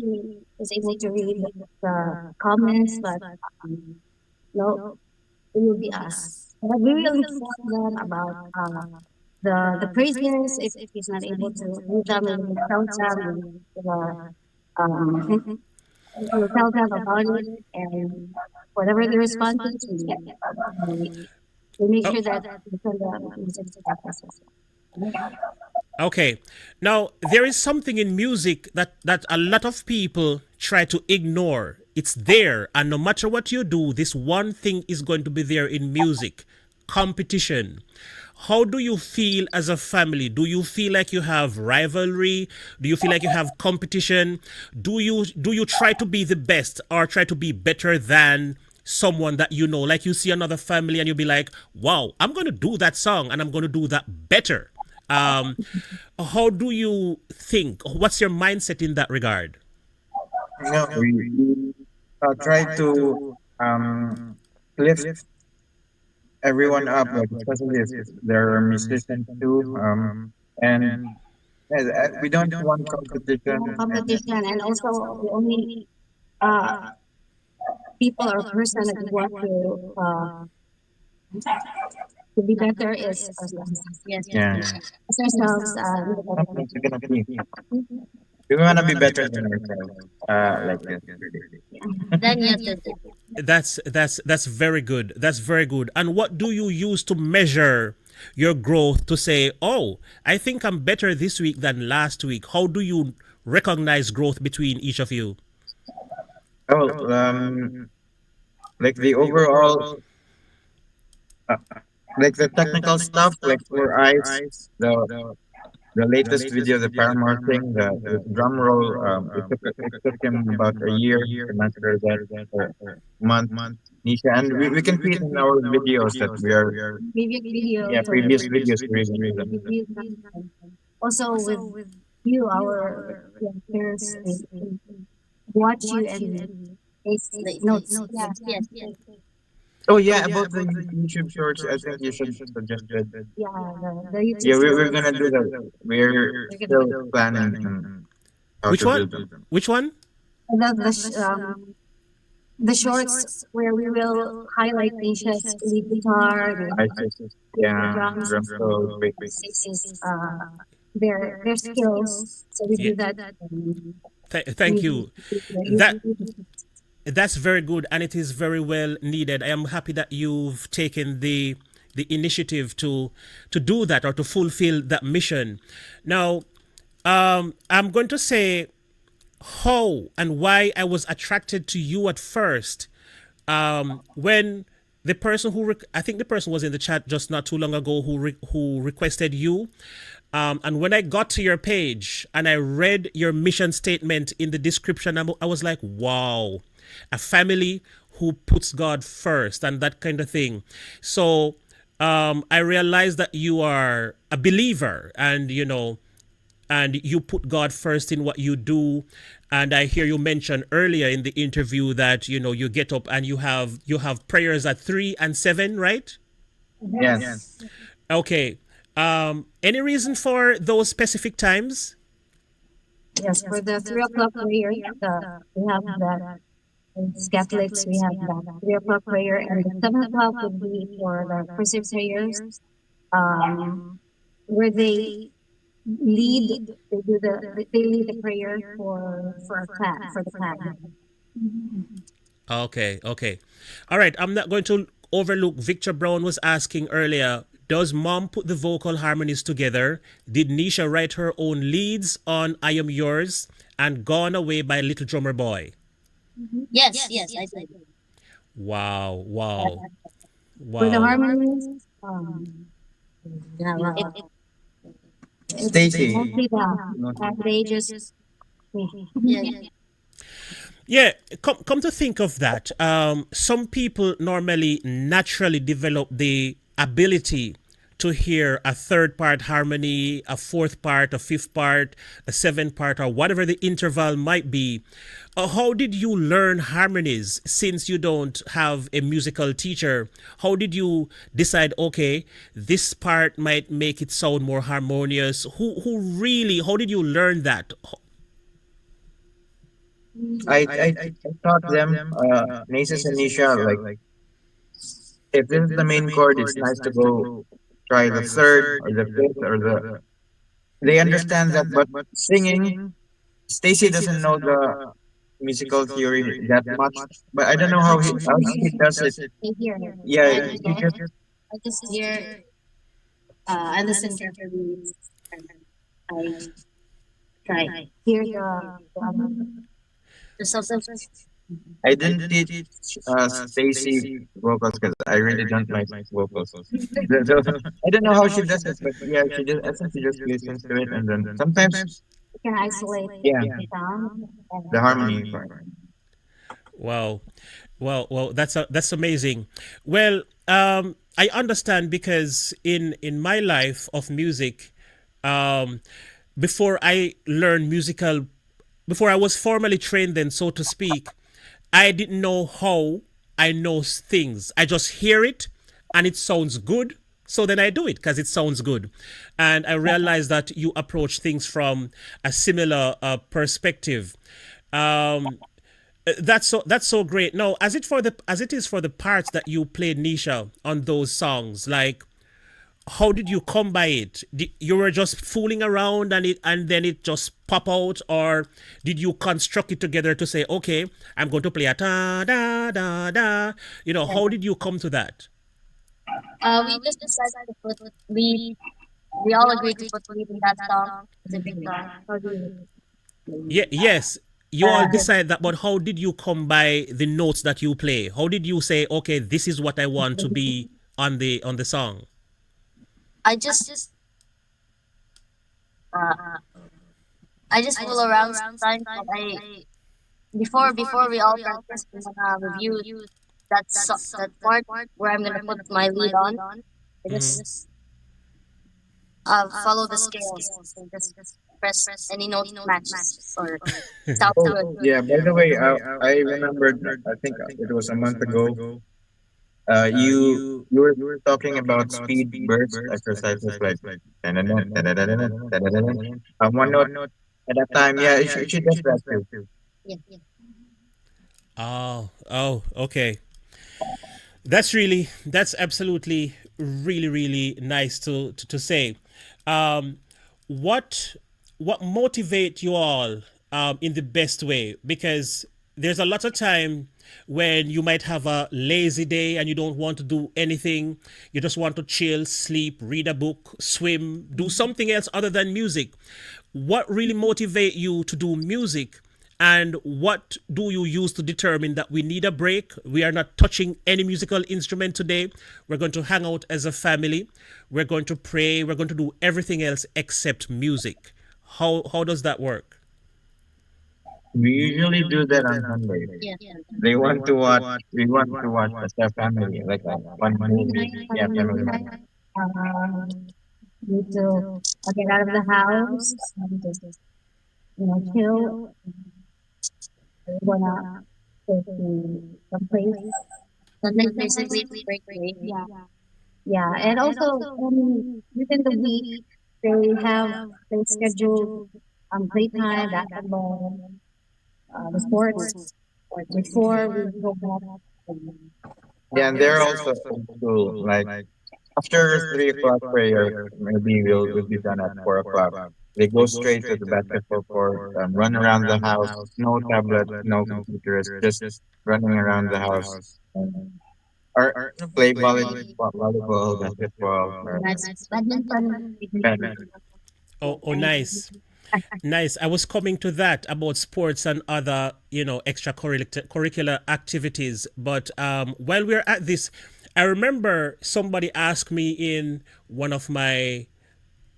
is able to read the comments, but no, it will be us. But we will inform them about the praises. If he's not able to read them, we will tell them. Um, we will tell them about it, and whatever the response is, we make Oh, sure that we send them message back as well. okay. Now there is something in music that a lot of people try to ignore. It's there, and no matter what you do, this one thing is going to be there in music: competition. How do you feel as a family? Do you feel like you have rivalry? Do you feel like you have competition? Do you try to be the best or try to be better than someone that you know? Like you see another family and you'll be like, "Wow, I'm going to do that song and I'm going to do that better." Um, how do you think? What's your mindset in that regard? No, we try to um, lift everyone up, like especially if there are musicians too. And yeah, we don't want competition. No And competition, and also the only uh, people or person that we want to be better is ourselves. yes, yeah, As ourselves, we are better. sometimes we're gonna be. We want to be better than ourselves. Like this. then yesterday. That's very good. That's very good. And what do you use to measure your growth to say, "Oh, I think I'm better this week than last week"? How do you recognize growth between each of you? Oh, like the overall, uh, like the technical stuff, like for eyes, the the latest video, the Paramore thing, the drum roll, it took him about a year to master that, or month, Nisha, and we can see it in our videos that we are, Previous yeah, videos or previous videos we released them. reviews, and also with you, our youngsters, they watch you and take Like, notes. Yeah, yes. Oh yeah, about the YouTube shorts, I think you should suggest it. Yeah, the YouTube Yeah, we're shorts. gonna do that. We're We're gonna still planning on how Which to one? build them. Which one? the shorts where we will highlight Nisha's lead guitar, I the just yeah, drums, drum solo, great. Stacy's their skills. So we Yeah. do that. Thank you. That We that's very good, and it is very well needed. I am happy that you've taken the initiative to do that or to fulfill that mission. Now, I'm going to say how and why I was attracted to you at first. When the person I think the person was in the chat just not too long ago who requested you. And when I got to your page and I read your mission statement in the description, I was like, wow, a family who puts God first and that kind of thing. So I realized that you are a believer, and and you put God first in what you do. And I hear you mention earlier in the interview that you get up and you have prayers at 3 and 7, right? Yes. Okay. Any reason for those specific times? Yes, for the 3 o'clock prayer, we have that. As Catholics, we have that 3 o'clock prayer, and the 7 o'clock would be for the cursive prayers, where they lead the prayer for a class for the class. Okay, okay. All right, I'm not going to overlook Victor Brown was asking earlier, does mom put the vocal harmonies together? Did Nisha write her own leads on I Am Yours and Gone Away by Little Drummer Boy? Yes, yes, I did. Wow, wow, For the wow. harmonies, yeah, It, well, it it's Stacy. mostly that, and they just yeah. Yeah, come to think of that, some people normally naturally develop the ability to hear a third part harmony, a fourth part, a fifth part, a seventh part, or whatever the interval might be. How did you learn harmonies since you don't have a musical teacher? How did you decide, okay, this part might make it sound more harmonious? Who really, how did you learn that? I taught them, Nasus and Nisha, like, if this is the main chord, it's nice to go try the third or the fifth or the. They understand that, but singing, Stacy doesn't know the musical theory that much, but I don't know how she does it. they hear it. Yeah, I she just I just hear I listen carefully and I try. Hear the There's something I didn't teach Stacy vocals because I really don't like vocals. So, I don't know how she does it, but yeah, she just I think she just listens to it and then sometimes you can isolate yeah, the sound. the harmony part. Wow. Well, that's amazing. Well, I understand because in my life of music, um, before I learned musical, before I was formally trained, then so to speak, I didn't know how I know things. I just hear it, and it sounds good. So then I do it because it sounds good, and I realized that you approach things from a similar perspective. Um, that's so great. Now, as it is for the parts that you played, Nisha, on those songs, like how did you come by it? You were just fooling around and then it just pop out, or did you construct it together to say, okay, I'm going to play a da da da da? How did you come to that? we just decided to put we all agreed to put lead in that song. It's a big song. How do you Yeah, yes, you all decide that, but how did you come by the notes that you play? How did you say, okay, this is what I want to be on the song? I just uh I just fool around sometimes, but I before we all practice, we wanna review that part where I'm gonna put my lead on. I Mm-hmm. just follow the scales. So just press any note matches or sounds Oh good. yeah, by the way, I remembered. I think it was a month ago. You were talking about speed burst exercises like da-da-da, da-da-da-da, da-da-da-da. One note at a time. Yeah, you should just that too. Yeah. Oh, oh, okay. That's absolutely really nice to say. Um, what what motivate you all in the best way? Because there's a lot of time when you might have a lazy day and you don't want to do anything. You just want to chill, sleep, read a book, swim, do something else other than music. What really motivate you to do music? And what do you use to determine that we need a break? We are not touching any musical instrument today. We're going to hang out as a family. We're going to pray. We're going to do everything else except music. How does that work? We usually do that on Sundays. Yeah. They want to watch. We want to watch as a family, like a one Monday movie. night, Yeah, family family night. night. Need to get out of the house and just chill. We wanna go to some place. Sunday basically it's break day. Yeah, yeah, and also within the week they have they schedule playtime, basketball, the sports before we go back. Yeah, and they're also old school. Like after 3 o'clock prayer, maybe we'll be done at 4 o'clock. They go straight to the basketball court, run around the house. No tablet, no computers, just running around the house. Or play volleyball, basketball, or Badminton. badminton. Oh, nice. Nice. I was coming to that about sports and other, extracurricular activities. But while we're at this, I remember somebody asked me in one of my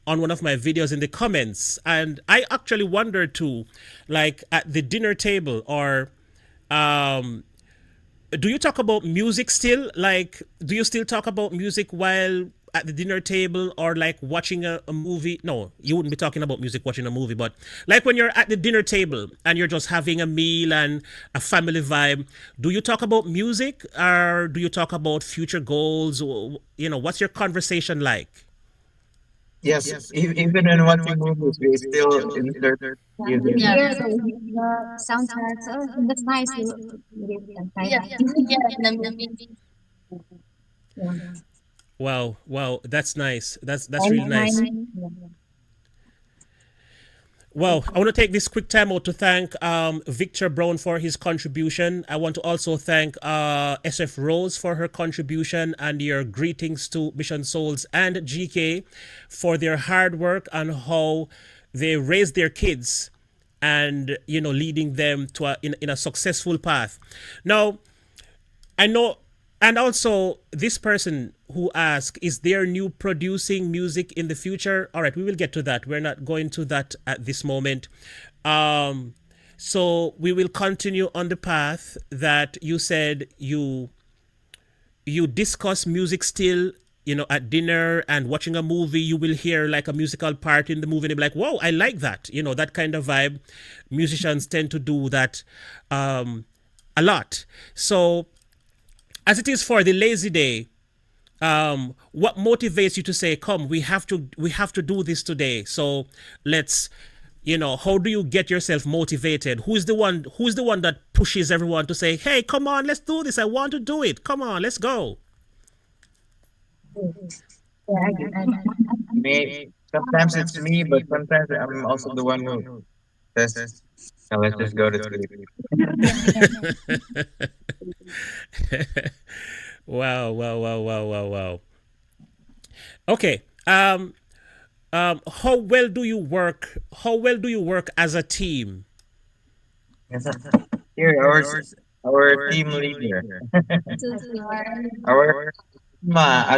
on one of my videos in the comments, and I actually wondered too, like at the dinner table or um do you talk about music still? Like, do you still talk about music while at the dinner table or like watching a movie? No, you wouldn't be talking about music watching a movie, but like when you're at the dinner table and you're just having a meal and a family vibe, do you talk about music or do you talk about future goals? What's your conversation like? Yes, even when watching movies, we still insert Yeah, music. you Yeah. hear the soundtracks. Oh, that's nice. You give them type. Yeah. Yeah. In the movie. Yeah. Wow, wow, that's nice. That's really nice. Anytime. Yeah. Well, I want to take this quick time out to thank Victor Brown for his contribution. I want to also thank SF Rose for her contribution and your greetings to Mission Souls and GK for their hard work and how they raise their kids and leading them to in a successful path. Now, I know, and also this person who asked, is there new producing music in the future? All right, we will get to that. We're not going to that at this moment. Um, so we will continue on the path that you said you discuss music still. At dinner and watching a movie, you will hear like a musical part in the movie and be like, whoa, I like that. That kind of vibe. Musicians tend to do that a lot. So as it is for the lazy day, what motivates you to say, come, we have to do this today, so let's how do you get yourself motivated? Who's the one that pushes everyone to say, hey, come on, let's do this, I want to do it, come on, let's go? Yeah, I Sometimes it's me, but sometimes I'm also the one who says, "Now let's just go to sleep." Wow, wow, wow, wow, wow, wow. Okay. How well do you work? How well do you work as a team? Here, our team leader, choose your our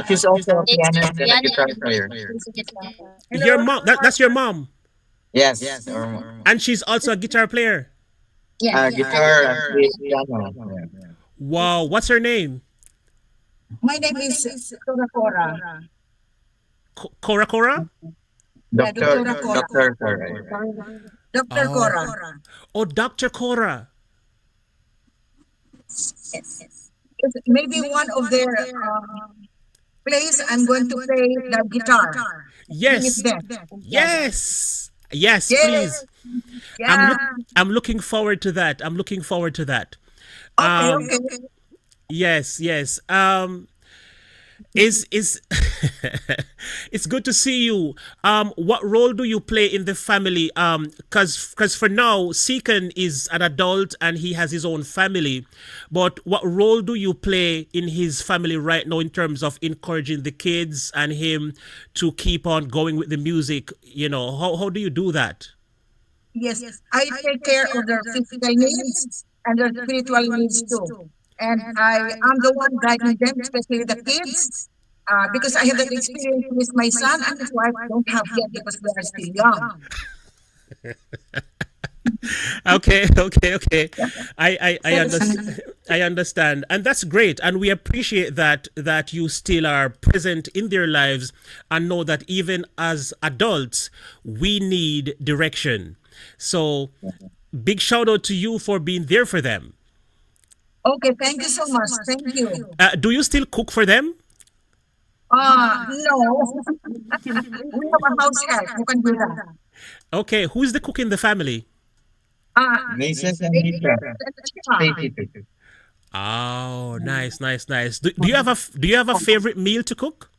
she's also a It's pianist just and a piano guitar and player. guitar. Your mom. That's your mom, Yes, or and she's also a guitar player. Yeah. guitar and plays piano. Yeah. Wow. What's her name? My name is Cora. Cora Cora. Yeah, Doctor, Dr. Cora. doctor, sorry. Dr. Oh. Cora. Oh, Dr. Cora. Yes. maybe one of their plays, I'm going to play the guitar. Sing it Yes. then. Yes. Yes, Yes. please. I'm Yeah. look I'm looking forward to that. I'm looking forward to that. Okay. Um Okay. yes, yes. Is it's good to see you. What role do you play in the family? Cuz for now Seacon is an adult and he has his own family. But what role do you play in his family right now in terms of encouraging the kids and him to keep on going with the music? How do you do that? Yes. I take care of their physical needs and their spiritual needs too. And I am the one guiding them, especially the kids, because I have that experience with my son and his wife don't have yet because they are still young. Okay, okay, okay. I That is understand. I understand, and that's great, and we appreciate that you still are present in their lives, and know that even as adults, we need direction. So, big shout out to you for being there for them. Okay, thank you so much. Thank you. Do you still cook for them? No, we have a house help who can do that. Okay, who's the cook in the family? Mason and Nisha. April and Thank Shiva. you. Oh, nice, nice, nice. Do you have a favorite meal to cook?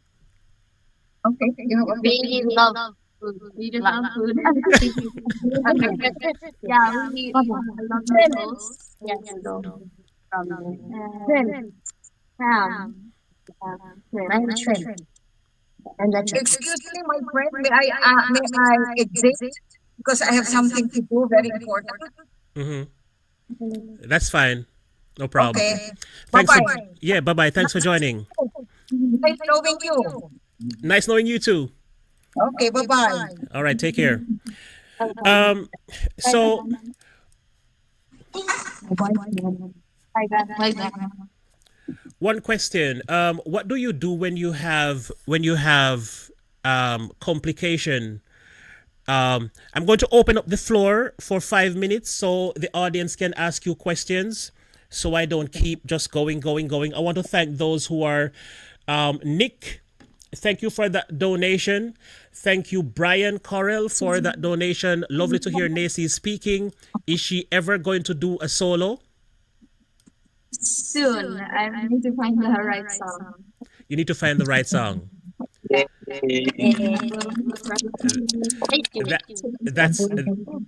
Okay, you have a We love food. we just love food. Yeah, we love noodles. Yes. From shrimp, ham, And shrimp. shrimp. And the shrimp. Excuse me, my friend, may I exit because I have something to do very important. Mm-hmm. That's fine. No problem. Okay, bye Thanks for bye. yeah. Bye bye. Thanks for joining. Nice knowing you. Nice knowing you too. Okay, bye bye. All right. Take care. Um. So Like that. one question. What do you do when you have complication? I'm going to open up the floor for 5 minutes so the audience can ask you questions. So I don't keep just going. I want to thank those who are Nick. Thank you for that donation. Thank you, Brian Correll, for that donation. Lovely to hear Nacy speaking. Is she ever going to do a solo? Soon, I need to find the right song. You need to find the right song. Yay. Thank you. That that's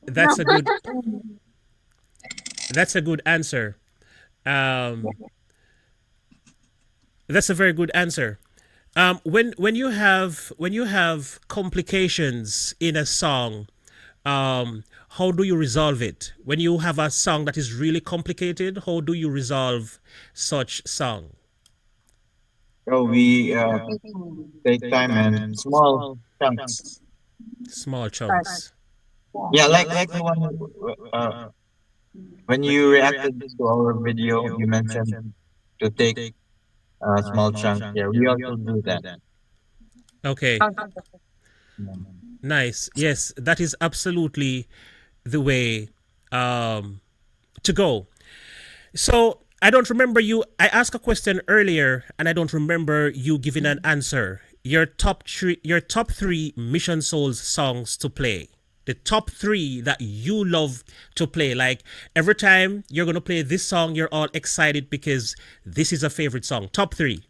that's a good that's a good answer. Um, that's a very good answer. When you have complications in a song, how do you resolve it? When you have a song that is really complicated, how do you resolve such song? So we take time and small chunks. Small chunks. Yeah, like the one when you reacted to our video, you mentioned to take a small chunk. Yeah, we also do that. Okay. Nice. Yes, that is absolutely the way to go. So I don't remember you. I asked a question earlier, and I don't remember you giving an answer. Your top three Mission Souls songs to play. The top three that you love to play. Like every time you're gonna play this song, you're all excited because this is a favorite song. Top three.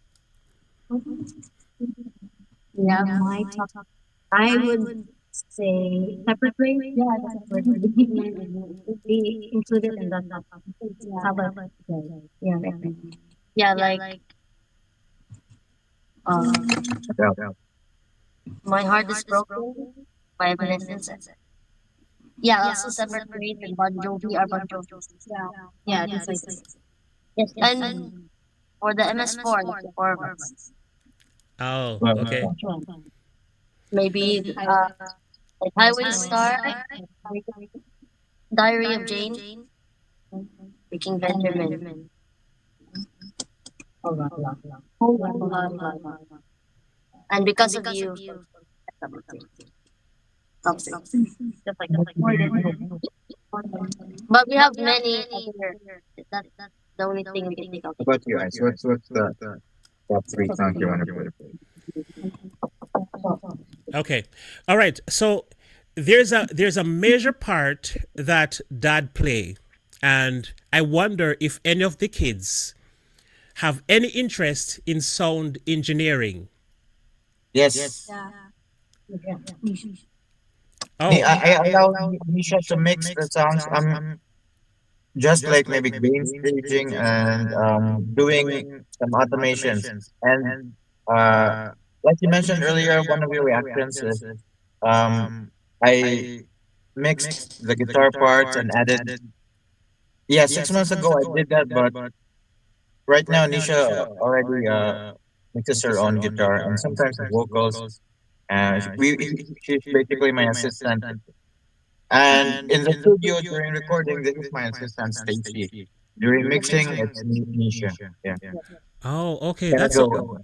Yeah, my top. I would say separately. Yeah, separately. Would be included in that top. How about yeah, definitely. Yeah, like um, Yeah. my heart is broken by Evanescence. Yeah, also separate grade and Bon Jovi or Bon Jovi. Yeah, yeah, just like this. Yes, and for the MS4, like the performance, Oh, okay. Well, maybe like Highway Star, Diary of Jane, Freaking Benjamin. Hold on. And because of you, top six. Just like that. But we have many other that the only thing we can think of. How about you guys? What's the top three songs you want to play? Okay. All right. So there's a major part that dad play, and I wonder if any of the kids have any interest in sound engineering. Yes. Oh, I allow Nisha to mix the songs. Just like maybe game staging and doing some automations. And uh, like you mentioned earlier, one of your reactions is um, I mixed the guitar parts and added. Yeah, 6 months ago I did that, but right now Nisha already mixes her own guitar and sometimes the vocals. She's basically my assistant. And in the studio during recording, this is my assistant Stacy. During mixing, it's Nisha. Yeah, oh, okay. can I That's a, go?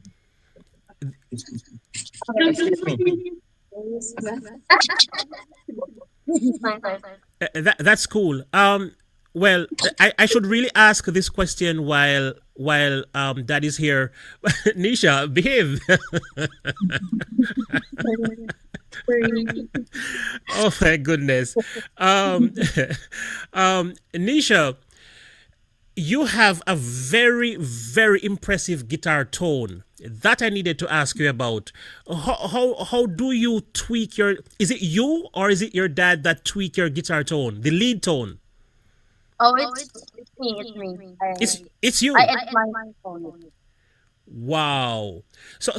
Excuse me. Sorry, sorry. that's cool. Well, I should really ask this question while dad is here. Nisha, behave. Oh my goodness. Um, Nisha, you have a very, very impressive guitar tone that I needed to ask you about. How do you tweak your? Is it you or is it your dad that tweak your guitar tone, the lead tone? Oh, it's me. It's me. It's I you. edit my phone. Wow. So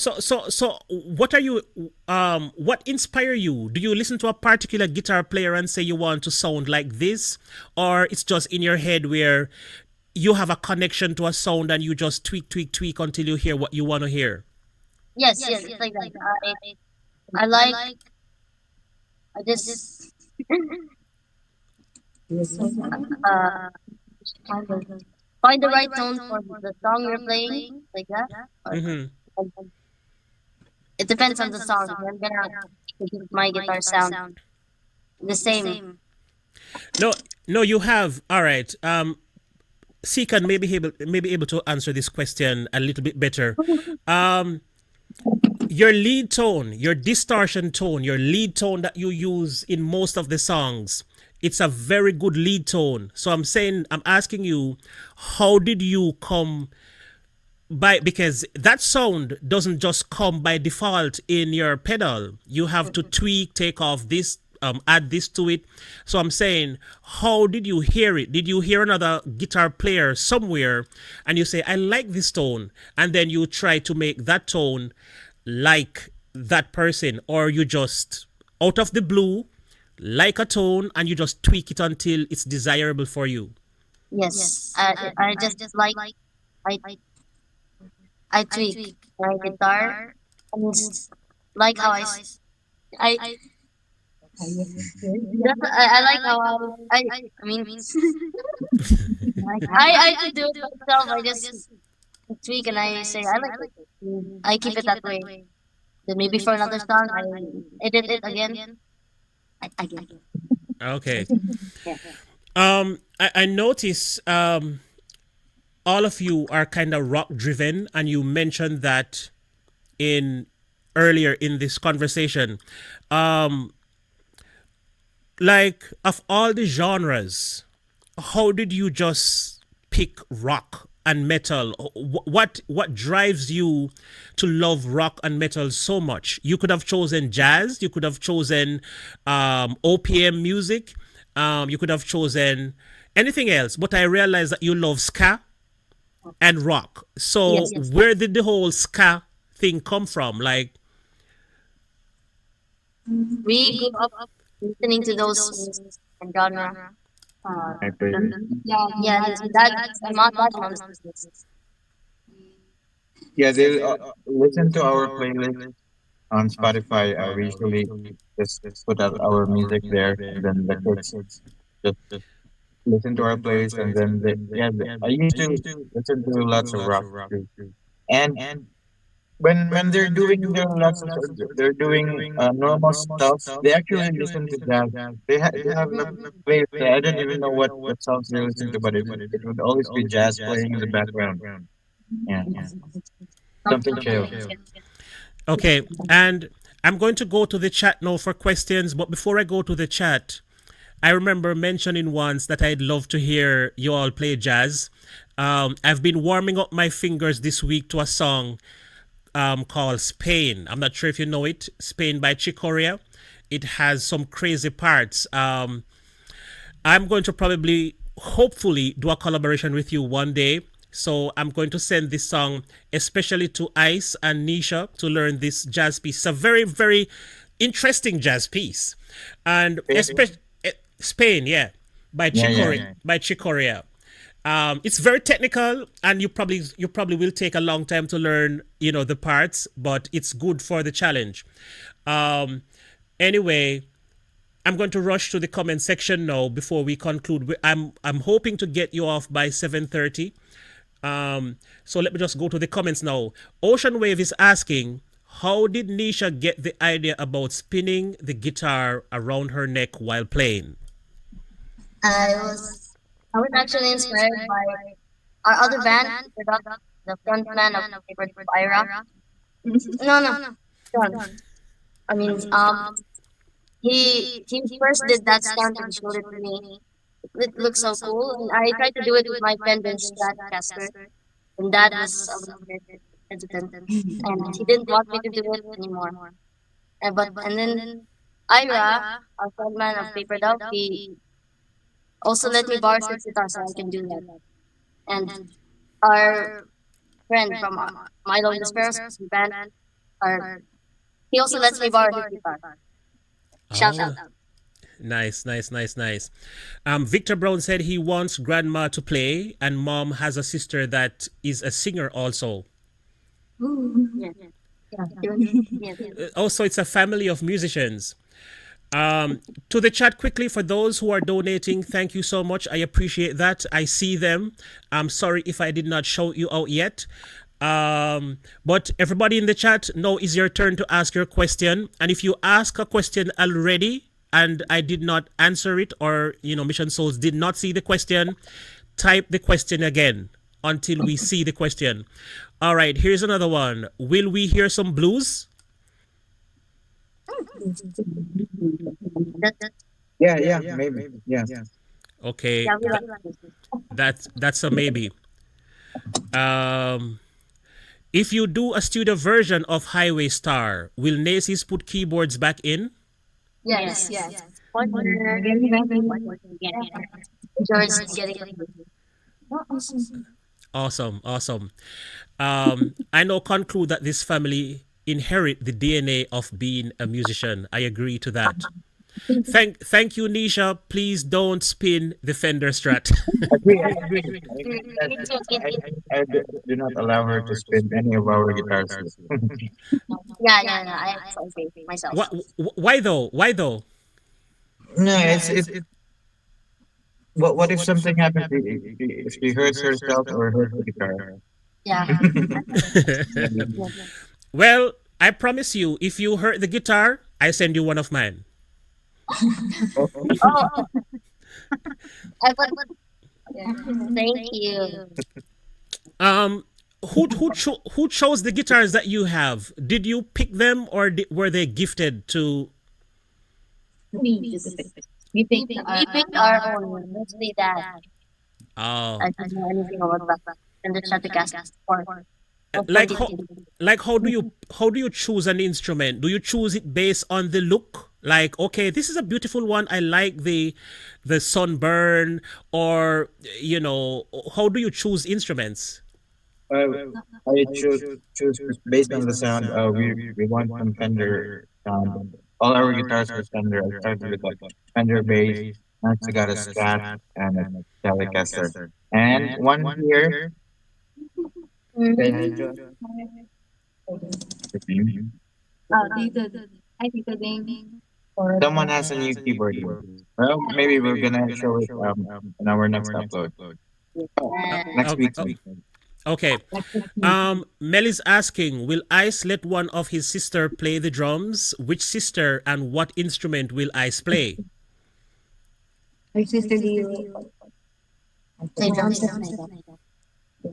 what are you what inspire you? Do you listen to a particular guitar player and say you want to sound like this, or it's just in your head where you have a connection to a sound and you just tweak until you hear what you want to hear? Yes, yes, it's like that. I like. I just uh find the right tone for the song you're playing, like that. Or, Mhm. it depends on the song. I'm gonna keep my guitar sound the same. No, no, you have. All right. Seekan may be able to answer this question a little bit better. Um, your lead tone, your distortion tone, your lead tone that you use in most of the songs, it's a very good lead tone. So I'm asking you, how did you come by, because that sound doesn't just come by default in your pedal. You have to tweak, take off this, add this to it. So I'm saying, how did you hear it? Did you hear another guitar player somewhere and you say, I like this tone, and then you try to make that tone like that person, or you just out of the blue like a tone and you just tweak it until it's desirable for you? Yes, I just like I I tweak my guitar and like how I I like how I mean I do it myself. I just tweak and I say I like it. I keep it that way. Then maybe for another song I edit it again. Again. Okay. I notice all of you are kind of rock driven, and you mentioned that in earlier in this conversation. Um, like, of all the genres, how did you just pick rock and metal? What drives you to love rock and metal so much? You could have chosen jazz, you could have chosen OPM music, you could have chosen anything else, but I realized that you love ska and rock. So Yes, yes. where did the whole ska thing come from? Like, We grew up listening to those music and genre. Uh, I play this. yeah, that's my mom's business. Yeah, they listen to our playlist on Spotify. We usually just put out our music there, and then the kids just listen to our playlist, and then I used to listen to lots of rock too. And when they're doing their lessons or they're doing normal stuff, they actually listen to jazz. They have a playlist. I don't even know what songs they listen to, but it would always be jazz playing in the background. Yeah, something chill. Okay, and I'm going to go to the chat now for questions. But before I go to the chat, I remember mentioning once that I'd love to hear you all play jazz. I've been warming up my fingers this week to a song called Spain. I'm not sure if you know it. Spain by Chick Corea. It has some crazy parts. I'm going to probably, hopefully, do a collaboration with you one day. So I'm going to send this song especially to Ice and Nisha to learn this jazz piece. It's a very, very interesting jazz piece. And especially Spain, yeah, by Yeah, Chick yeah. Corea. By Chick Corea. It's very technical, and you probably will take a long time to learn, the parts, but it's good for the challenge. Um, anyway, I'm going to rush to the comment section now before we conclude. I'm hoping to get you off by 7:30. So let me just go to the comments now. Ocean Wave is asking, how did Nisha get the idea about spinning the guitar around her neck while playing? I was I was actually inspired by our other band, the front man of favorite Ira. No, no, John. I mean, he first did that stunt and showed it to me. It looks so cool, and I tried to do it with my Fender Stratocaster, and Dad was a little bit hesitant, and he didn't want me to do it anymore. And then Ira, our frontman of Paper Dog, he also let me borrow his guitar so I can do that. And our friend from Milo and the Sparrows band, our, he also lets me borrow his guitar. Shout Oh, out. nice, nice, nice, nice. Victor Brown said he wants grandma to play, and mom has a sister that is a singer also. Yeah. Yeah. Also, it's a family of musicians. To the chat quickly for those who are donating, thank you so much. I appreciate that. I see them. I'm sorry if I did not shout you out yet. But everybody in the chat, now is your turn to ask your question. And if you ask a question already and I did not answer it, or Mission Souls did not see the question, type the question again until we see the question. All right, here's another one. Will we hear some blues? That, Yeah, yeah, maybe. Yeah. Okay, yeah, we like this. that's a maybe. Um, if you do a studio version of Highway Star, will Macy's put keyboards back in? Yes. Yes. Partner, Very well. partner, yeah. George getting Awesome, awesome. I now conclude that this family inherit the DNA of being a musician. I agree to that. Thank you, Nisha. Please don't spin the Fender Strat. Agree, I agree. I agree. I do not allow her to spin any of our guitars. Yeah, yeah, yeah. I also agree myself. Why though? Why though? No, it's what if something happens if she hurts herself or hurts the guitar? Yeah. Well, I promise you, if you hurt the guitar, I send you one of mine. Oh, I would. Yeah. Thank you. Um, who chose the guitars that you have? Did you pick them, or were they gifted to? We picked We picked our own, mostly that. Oh, I don't know anything about that. And the Stratocaster for like how 2020. how do you choose an instrument? Do you choose it based on the look? Like, okay, this is a beautiful one. I like the sunburn, or how do you choose instruments? Uh, I choose based on the sound. We want some Fender sound. All our guitars were Fender. I started with a Fender bass. Next, I got a Strat and a Telecaster. And one here. Say hi to us. dito. I think the name for Someone has a new keyboard here. Well, maybe we're gonna show it in our next upload. Oh, Uh, next okay, week's week. Okay. Like technique. Mel is asking, will Ice let one of his sister play the drums? Which sister and what instrument will Ice play? My sister, do you like the Play drums drums that and night? stuff. Yeah.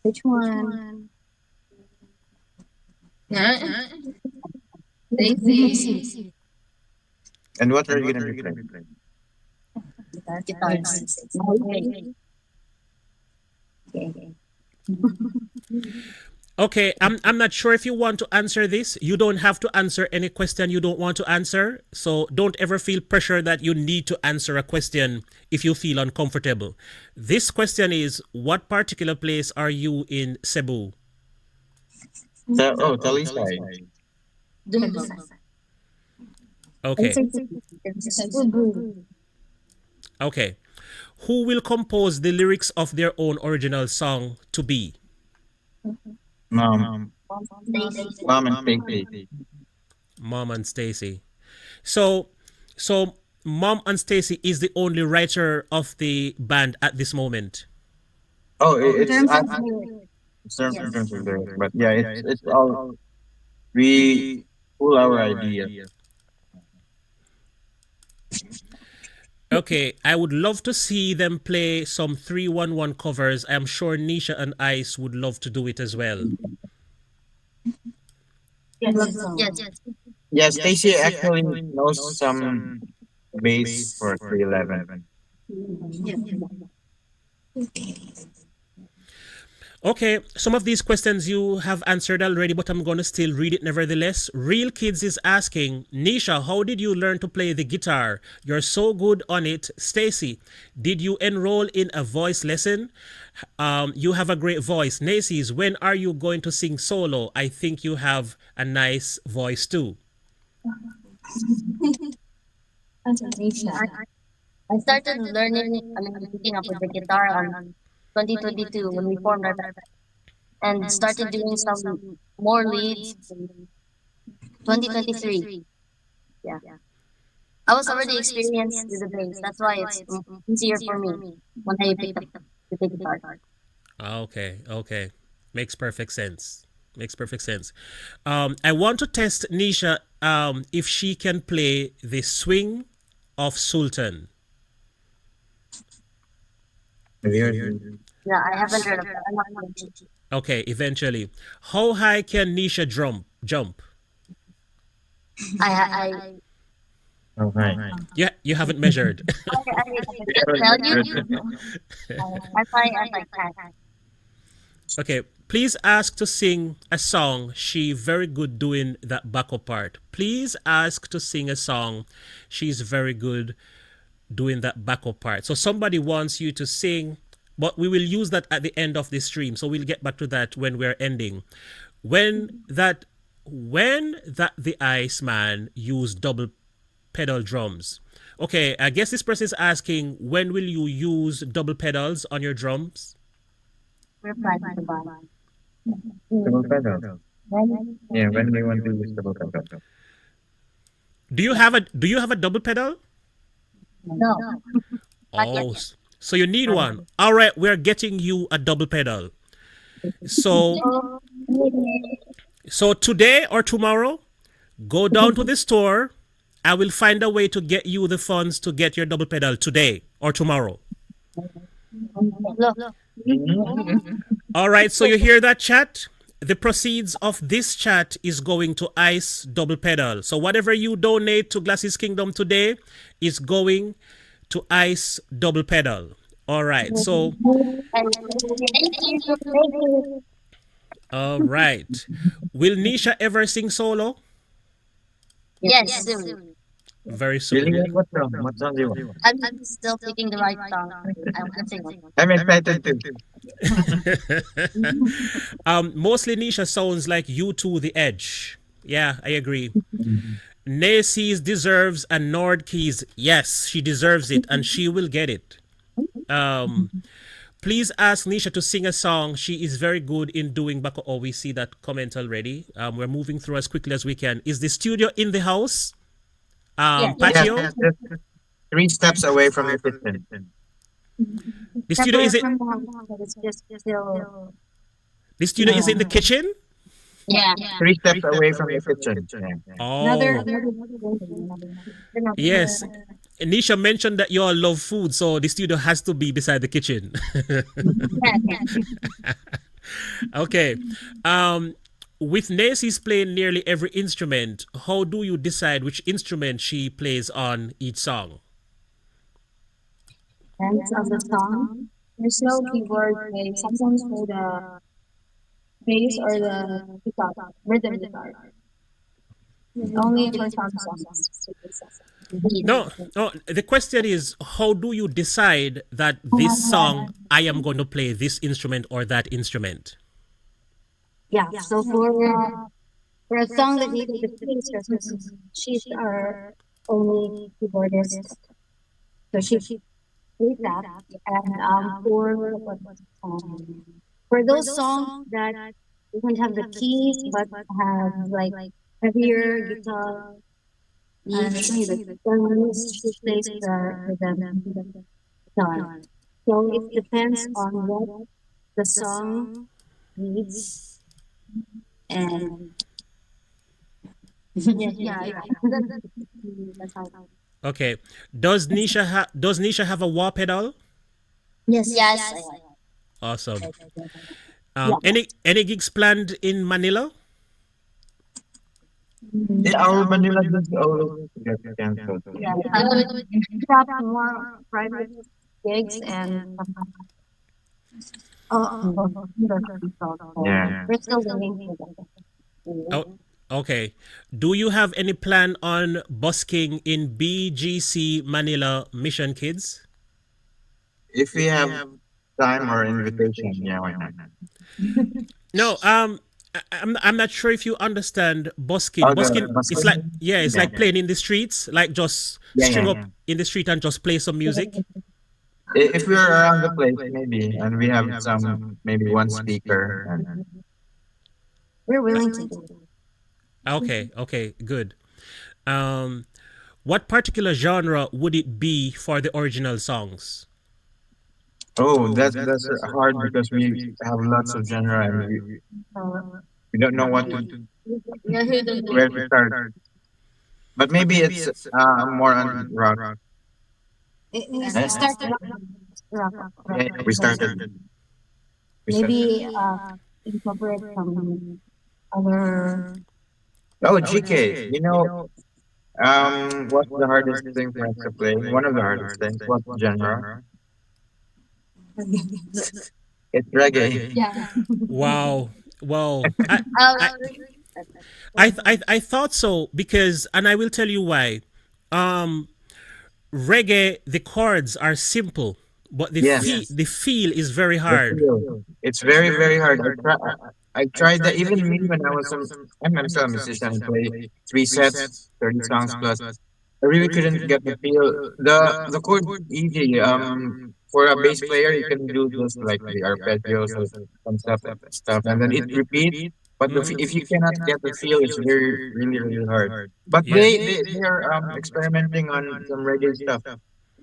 Which one? Yeah. Daisy. Daisy. And what are you gonna be playing? Guitar. Guitars. Okay. Okay. Okay. Okay, I'm not sure if you want to answer this. You don't have to answer any question you don't want to answer. So don't ever feel pressure that you need to answer a question if you feel uncomfortable. This question is, what particular place are you in Cebu? Talisay. Dumbo. I'll Okay. say it's Cebu. Okay. Who will compose the lyrics of their own original song to be? Mom, Daisy. Mom and Stacy. Mom and Stacy. So so Mom and Stacy is the only writer of the band at this moment. Oh, In it's terms of lyrics, in Yes. terms of lyrics, but yeah, it's all we pull our ideas. Okay, I would love to see them play some 311 covers. I'm sure Nisha and Ice would love to do it as well. love Yes. song. Yeah, Stacy actually knows some bass for 311. Yes. Okay, some of these questions you have answered already, but I'm going to still read it nevertheless. Real Kids is asking, Nisha, how did you learn to play the guitar? You're so good on it. Stacy, did you enroll in a voice lesson? You have a great voice. Nacy's, when are you going to sing solo? I think you have a nice voice too. Nisha. I started learning, picking up with the guitar on 2022 when we formed our band and started doing some more leads in 2023. Yeah. I was already experienced with the bass. That's why it's easier for me when I picked up the guitar. Okay, okay. Makes perfect sense. Makes perfect sense. I want to test Nisha if she can play the swing of Sultan. Have you heard? Yeah, I haven't heard of that. I'm not sure. Okay, eventually. How high can Nisha jump? I Oh, hi. Yeah, you haven't measured. can't tell you. As I can. Okay, please ask to sing a song. She very good doing that backup part. Please ask to sing a song. She's very good doing that backup part. So somebody wants you to sing, but we will use that at the end of the stream. So we'll get back to that when we're ending. When that the Iceman used double pedal drums. Okay, I guess this person is asking, when will you use double pedals on your drums? Reply to the band. Double pedal. Yeah, when we want to use double pedal. Do you have a double pedal? No, not yet. Oh, so you need one. All right, we're getting you a double pedal. So so today or tomorrow, go down to the store. I will find a way to get you the funds to get your double pedal today or tomorrow. Look, All right, so you hear that, chat? The proceeds of this chat is going to Ice Double Pedal. So whatever you donate to Glasses Kingdom today is going to Ice Double Pedal. All right, so and thank you. all right. Will Nisha ever sing solo? Yes, soon. Very Really? soon. What song? What song do you want? I'm still picking the right song. I want to sing it. I'm excited too. Mostly Nisha sounds like you two, The Edge. Yeah, I agree. Nacy's deserves a Nord Keys. Yes, she deserves it, and she will get it. Please ask Nisha to sing a song. She is very good in doing back. Oh, we see that comment already. We're moving through as quickly as we can. Is the studio in the house? Yes. Yes, Patio? just 3 steps away from your kitchen. The studio is it? From the house, but it's just still The studio is in the kitchen? Yeah. 3 steps away from the kitchen. Yeah. Oh, Another situation. yes. Nisha mentioned that you all love food, so the studio has to be beside the kitchen. Okay. Um, with Nancy's playing nearly every instrument, how do you decide which instrument she plays on each song? Depends on the song. There's no keyboard. I sometimes play the bass or the guitar, rhythm guitar. Only for some songs. No, no. The question is, how do you decide that this song I am going to play this instrument or that instrument? Yeah. So for a song that needed the bass, because she's our only keyboardist, so she plays that. And for those songs that doesn't have the keys but have like heavier guitar and the strings, she plays the guitar. So it depends on what the song needs and yeah. That's how. Okay. Does Nisha have a wah pedal? Yes. Yes. Awesome. Yeah. Any gigs planned in Manila? Yeah, our Manila gigs always get canceled. Yeah. I would, We have more private gigs and Yeah. we're still waiting for Oh, them. okay. Do you have any plan on busking in BGC Manila Mission Kids? If we have time or invitation, yeah, why not? No, I'm not sure if you understand busking. Oh, the Busking, it's like, busking? yeah, it's Yeah, like playing in the streets, like just yeah, string yeah, up yeah. in the street and just play some music. If we're around the place, maybe, and we have some, maybe one speaker, and We're willing to do it. Okay, okay, good. Um, what particular genre would it be for the original songs? oh, that's hard because we have lots of genre and So we don't know what to yeah, who don't where know? to start. But maybe it's more on rock. we Eh? start Yeah, yeah, we started. We started. maybe incorporate some other Oh, GK. What's the hardest thing for us to play? One of the hardest things. What genre? It's reggae. yeah. Wow, wow. Oh, I, I thought so because, and I will tell you why. Um, reggae, the chords are simple, but Yes. the feel is very The hard. feel. It's very, very hard. I tried that. Even me, when I was I'm still a musician. I play 3 sets, 30 songs plus. I really couldn't get the feel. The chord easy. For a bass player, you can do just like the arpeggios or some stuff, and then it repeats. But if you cannot get the feel, it's very, really, really hard. But they are experimenting on some reggae stuff.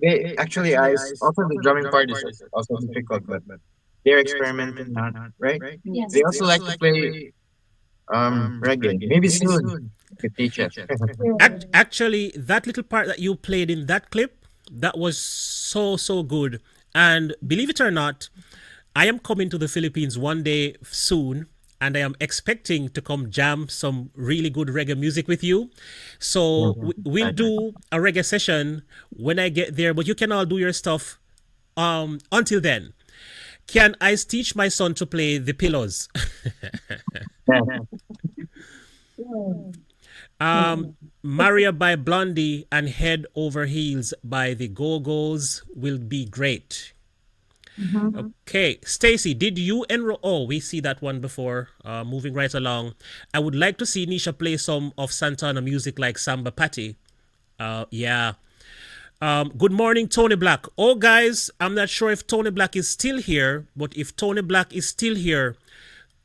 They actually, also the drumming part is also difficult, but they're experimenting now, right? Yes. They also like to play reggae. Maybe soon you could teach us. Actually, that little part that you played in that clip, that was so good. And believe it or not, I am coming to the Philippines one day soon, and I am expecting to come jam some really good reggae music with you. So we'll do a reggae session when I get there, but you can all do your stuff until then. Can I teach my son to play the pillows? Yeah. Maria by Blondie and Head Over Heels by the Go-Go's will be great. Okay, Stacy, did you enroll? Oh, we see that one before. Moving right along. I would like to see Nisha play some of Santana music like Samba Patty. Yeah. Good morning, Tony Black. Oh, guys, I'm not sure if Tony Black is still here, but if Tony Black is still here,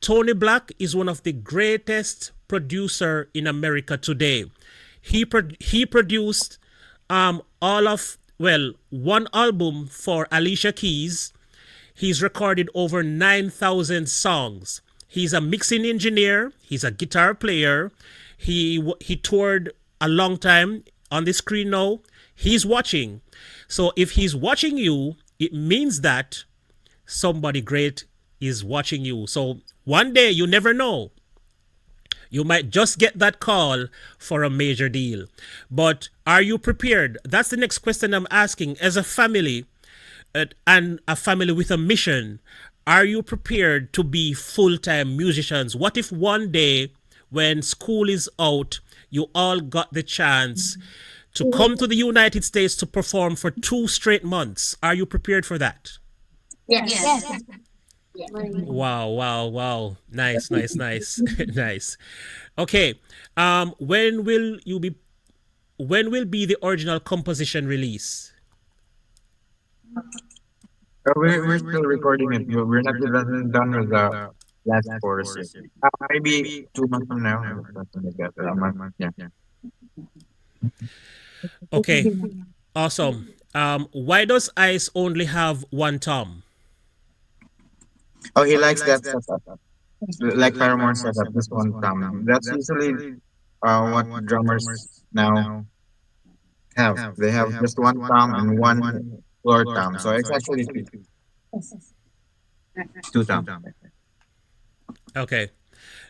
Tony Black is one of the greatest producer in America today. He produced one album for Alicia Keys. He's recorded over 9,000 songs. He's a mixing engineer. He's a guitar player. He toured a long time on the screen now. He's watching. So if he's watching you, it means that somebody great is watching you. So one day, you never know, you might just get that call for a major deal. But are you prepared? That's the next question I'm asking. As a family, and a family with a mission, are you prepared to be full time musicians? What if one day, when school is out, you all got the chance to come to the United States to perform for 2 straight months? Are you prepared for that? Yes. Yes. Wow, wow, wow. Nice, nice, nice. Nice. Okay. When will you be when will be the original composition release? We're still recording it. We're not even done with the last chorus yet. Maybe 2 months from now. Or something like that. A month. Yeah. Okay. Awesome. Why does Ice only have one tom? Oh, he likes that setup. Like Paramore setup. This one thumb. That's usually what drummers now have. They have just one thumb and one floor thumb. So it's actually two thumbs. Okay.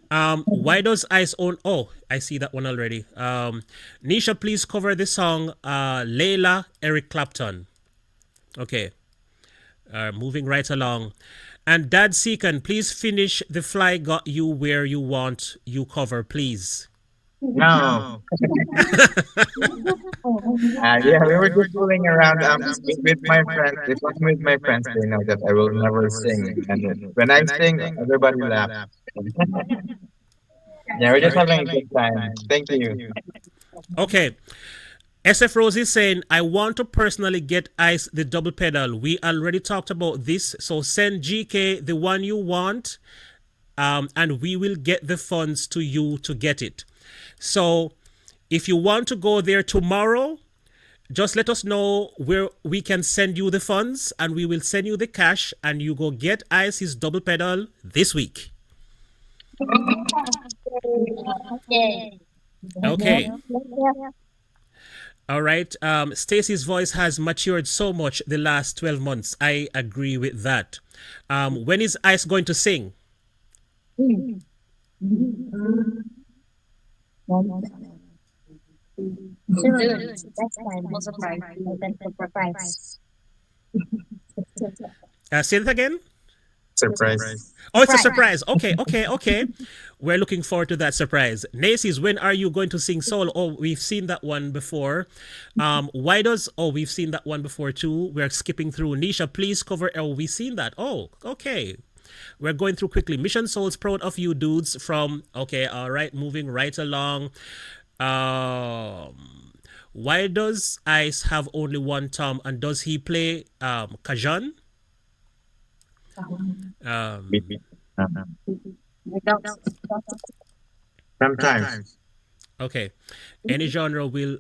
Why does Ice own? Oh, I see that one already. Nisha, please cover the song Layla, Eric Clapton. Okay. Moving right along. And Dad Seacon, please finish The Fly Got You Where You Want You cover, please. No. Yeah, we were just fooling around with my friends. If I'm with my friends, they know that I will never sing. And when I sing, everybody laughs. Yeah, we're All just right. having a good time. Thank you. Okay. SF Rose is saying, I want to personally get Ice the double pedal. We already talked about this. So send GK the one you want, and we will get the funds to you to get it. So if you want to go there tomorrow, just let us know where we can send you the funds, and we will send you the cash, and you go get Ice his double pedal this week. Yay. Okay. All right. Stacy's voice has matured so much the last 12 months. I agree with that. When is Ice going to sing? Soon. Next time. No surprise. Surprise. Say it again. Surprise. Oh, it's a surprise. Okay, okay, okay. We're looking forward to that surprise. Nacy's, when are you going to sing solo? Oh, we've seen that one before. Why does? Oh, we've seen that one before too. We're skipping through. Nisha, please cover. Oh, we've seen that. Oh, okay. We're going through quickly. Mission Souls, proud of you dudes from. Okay, all right, moving right along. Why does Ice have only one tom, and does he play Kajan? Sometimes. Okay, any genre will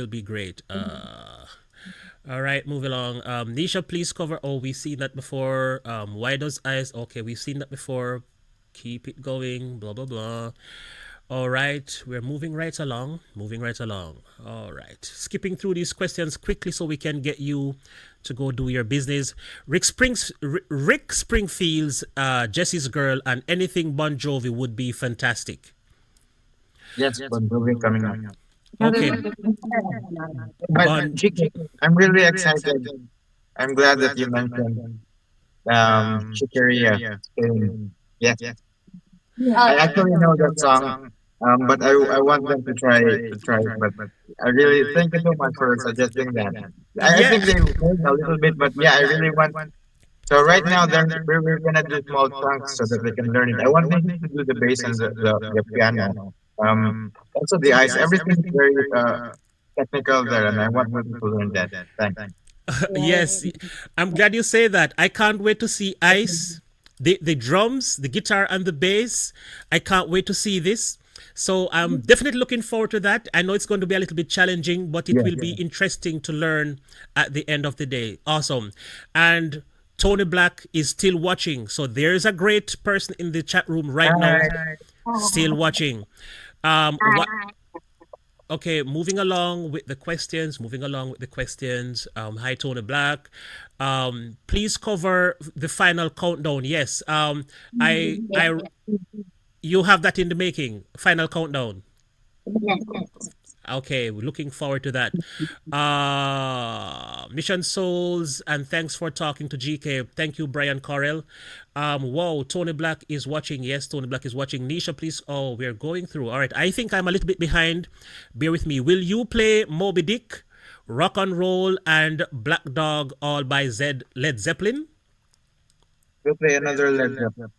be great. All right, move along. Nisha, please cover. Oh, we've seen that before. Why does Ice? Okay, we've seen that before. Keep it going. Blah blah blah. All right, we're moving right along. Moving right along. All right, skipping through these questions quickly so we can get you to go do your business. Rick Springfield's Jesse's Girl and anything Bon Jovi would be fantastic. Yes, but movie coming up. Okay, But Bon. Chico, I'm really excited. I'm glad that you mentioned Chicoria. Yes, I actually know that song. But I want them to try it. But I really thank you so much for suggesting that. I think Yeah. they heard a little bit, but yeah, I really want. So right now, we're gonna do small chunks so that they can learn it. I want them to do the bass and the piano. Also the ice. Everything is very technical there, and I want them to learn that. Thanks. Yes, I'm glad you say that. I can't wait to see Ice, the drums, the guitar, and the bass. I can't wait to see this. So I'm definitely looking forward to that. I know it's going to be a little bit challenging, but it Yeah. will be interesting to learn at the end of the day. Awesome. And Tony Black is still watching. So there's a great person in the chat room right now, Hi. still watching. What? Okay, moving along with the questions. Moving along with the questions. Hi, Tony Black. Please cover the final countdown. Yes. Yes, I, you have that in the making. Final countdown. yes, yes. Okay, we're looking forward to that. Mission Souls, and thanks for talking to GK. Thank you, Brian Correll. Wow, Tony Black is watching. Yes, Tony Black is watching. Nisha, please. Oh, we're going through. All right, I think I'm a little bit behind. Bear with me. Will you play Moby Dick, Rock and Roll, and Black Dog, all by Led Zeppelin? We'll play another Led Zeppelin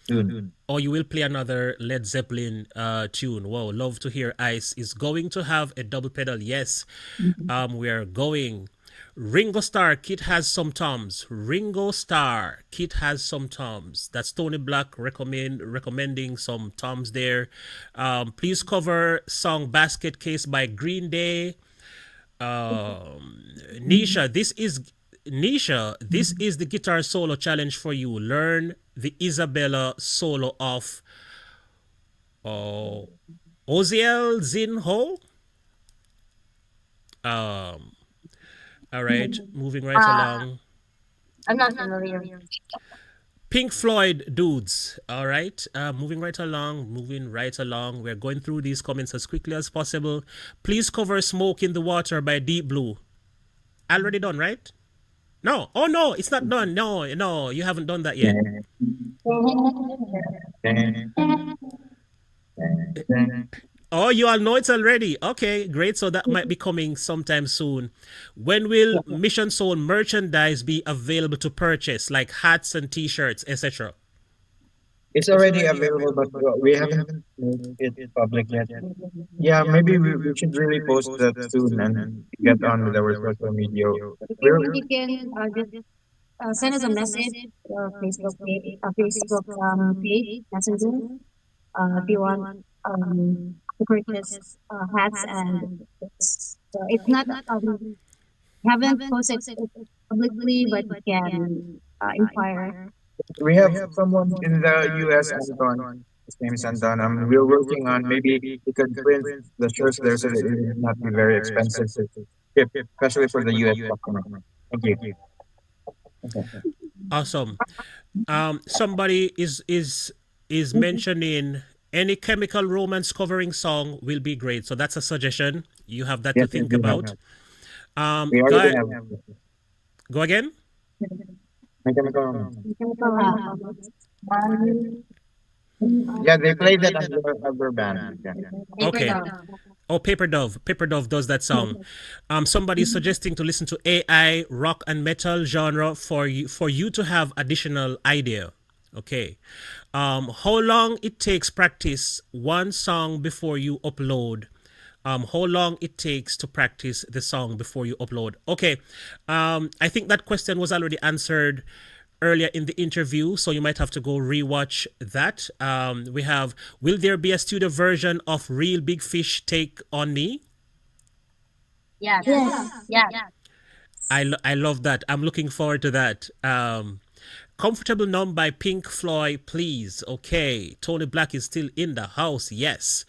soon. Or you will play another Led Zeppelin tune. Wow, love to hear Ice is going to have a double pedal. Yes, we are going. Ringo Starr, Kit has some toms. Ringo Starr, Kit has some toms. That's Tony Black recommending some toms there. Please cover song Basket Case by Green Day. Nisha, this is the guitar solo challenge for you. Learn the Isabella solo of Oziel Zinho. All right, moving right Uh, along. I'm not familiar. Pink Floyd dudes. All right, moving right along, moving right along. We're going through these comments as quickly as possible. Please cover Smoke in the Water by Deep Blue. Already done, right? No. Oh no, it's not done. No, no, you haven't done that yet. Oh, you all know it already. Okay, great. So that might be coming sometime soon. When will Mission Soul merchandise be available to purchase, like hats and T-shirts, etc.? It's already available, but we haven't made it public yet. Yeah, maybe we should really post that soon and get on with our social media. Okay, We're you can just send us a message Facebook page, Messenger, if you want to purchase hats and books. So it's not haven't posted it publicly, but you can inquire. We have someone in the US, Anton. His name is Anton. We're working on maybe we could print the shirts there so that it would not be very expensive to ship, especially for the US customer. Thank you. Awesome. Somebody is mentioning any Chemical Romance covering song will be great. So that's a suggestion. You have that to Yes, we think do have about. that. We already Guy, have go again. Mechanical Romance. Um, Yeah, they play that on their band. Yeah. paper Okay. dog. Oh, Paper Dove. Paper Dove does that song. Somebody is suggesting to listen to AI rock and metal genre for you to have additional idea. Okay. How long it takes practice one song before you upload? How long it takes to practice the song before you upload? Okay. I think that question was already answered earlier in the interview, so you might have to go rewatch that. We have, will there be a studio version of Real Big Fish Take on Me? Yes. Yes. Yeah. I love that. I'm looking forward to that. Comfortable Numb by Pink Floyd, please. Okay. Tony Black is still in the house. Yes.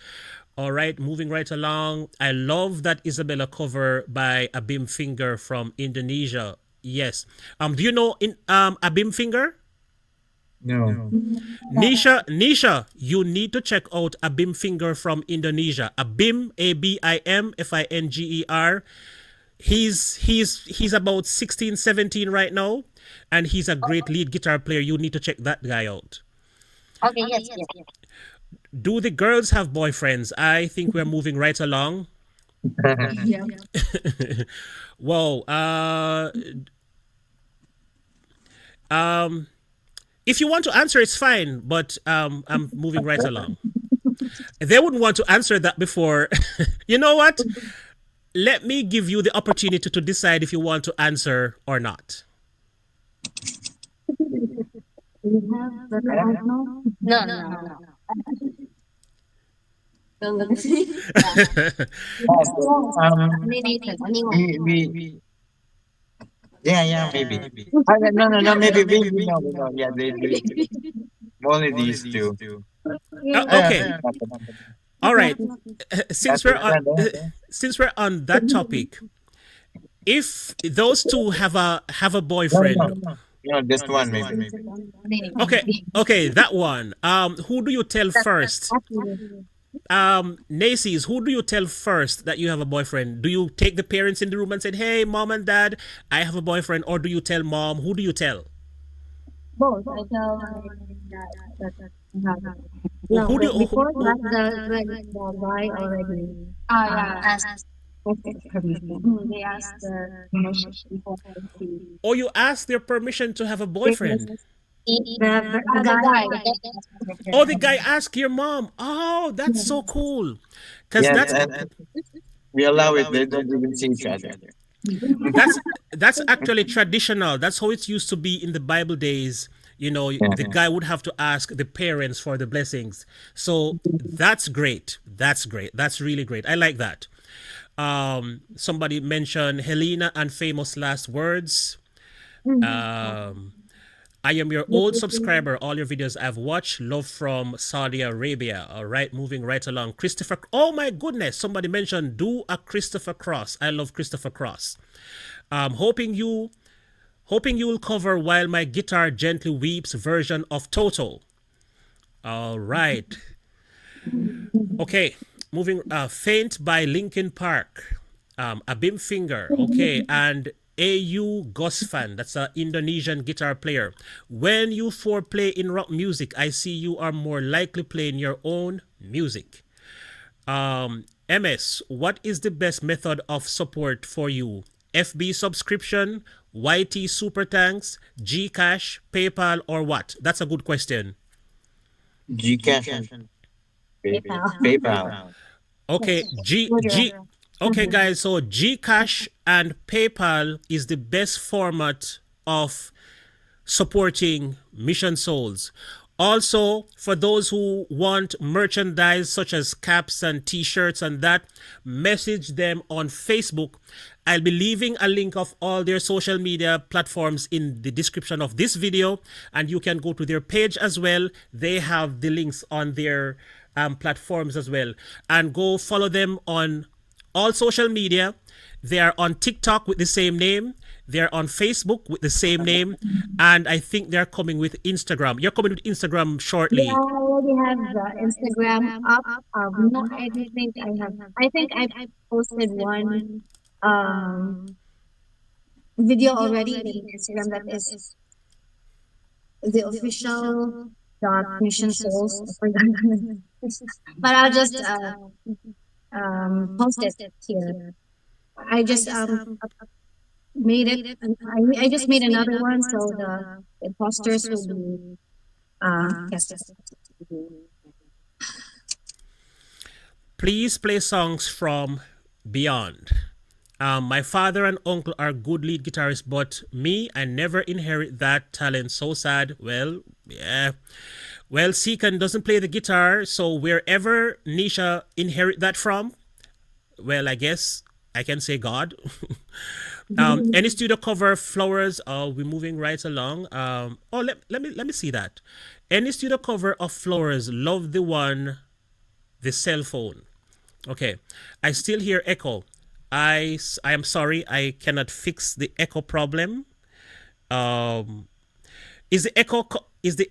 All right, moving right along. I love that Isabella cover by Abim Finger from Indonesia. Yes. Do you know Abim Finger? No. Nisha, you need to check out Abim Finger from Indonesia. Abim, Abimfinger. He's about 16, 17 right now, and he's a great lead guitar player. You need to check that guy out. Okay, yes, yes. Do the girls have boyfriends? I think we're moving right along. Yeah. Whoa. If you want to answer, it's fine, but I'm moving right along. They wouldn't want to answer that before. You know what? Let me give you the opportunity to decide if you want to answer or not. You have that I don't know. No, no, no, no. Don't look at me. Yes, Later, we, anyone. we Yeah, yeah, maybe. No, no, no, maybe, maybe, no, no, yeah, they only these two. Okay, Not all right. that's Since it, we're on, brother. since we're on that topic, if those two have a No, no, boyfriend, no, just one, maybe. okay, okay, that one. Who do you tell first? Naces, who do you tell first that you have a boyfriend? Do you take the parents in the room and say, "Hey, mom and dad, I have a boyfriend," or do you tell mom? Who do you tell? Both. I tell my dad that I have it. Who, No, who do but you? before that, the guy already Yeah. asked Ask. permission. They asked the permission before to Or you ask their permission to have a witness boyfriend? the The guy. guy. The guy asked Oh, the permission. guy asked your mom. Oh, that's so cool. Cause Yes, that's and we allow it. They don't even see each other. that's that's actually traditional. That's how it used to be in the Bible days. You know, Yeah. the guy would have to ask the parents for the blessings. So that's great. That's great. That's really great. I like that. Somebody mentioned Helena and famous last words. Um, I am your old subscriber. All your videos I've watched. Love from Saudi Arabia. All right, moving right along. Christopher. Oh my goodness! Somebody mentioned do a Christopher Cross. I love Christopher Cross. Hoping you will cover while my guitar gently weeps version of Toto. All right. Okay. Moving. Faint by Linkin Park. Abim Finger. Okay, and AU Gosfan, that's an Indonesian guitar player. When you four play in rock music, I see you are more likely playing your own music. MS, what is the best method of support for you? FB subscription, YT Super Tanks, Gcash, PayPal, or what? That's a good question. Gcash and PayPal. PayPal. Okay, Woodrow. Okay, guys. So Gcash and PayPal is the best format of supporting Mission Souls. Also, for those who want merchandise such as caps and t-shirts and that, message them on Facebook. I'll be leaving a link of all their social media platforms in the description of this video, and you can go to their page as well. They have the links on their platforms as well. And go follow them on all social media. They are on TikTok with the same name. They're on Facebook with the same name. And I think they're coming with Instagram. You're coming with Instagram Yeah, I shortly. already have the Instagram up. No, I don't think I have. I think I posted one video already in Instagram that is the official dot mission souls. I forgot. But I'll just post it here. I just made it. And I just made another one, so the posters will be yes. Please play songs from Beyond. My father and uncle are good lead guitarists, but me, I never inherit that talent. So sad. Well, yeah. Well, Seekan doesn't play the guitar, so wherever Nisha inherit that from, well, I guess I can say God. Any studio cover flowers? We're moving right along. Let me see that. Any studio cover of flowers? Love the one, the cell phone. Okay, I still hear echo. I am sorry, I cannot fix the echo problem. Um, is the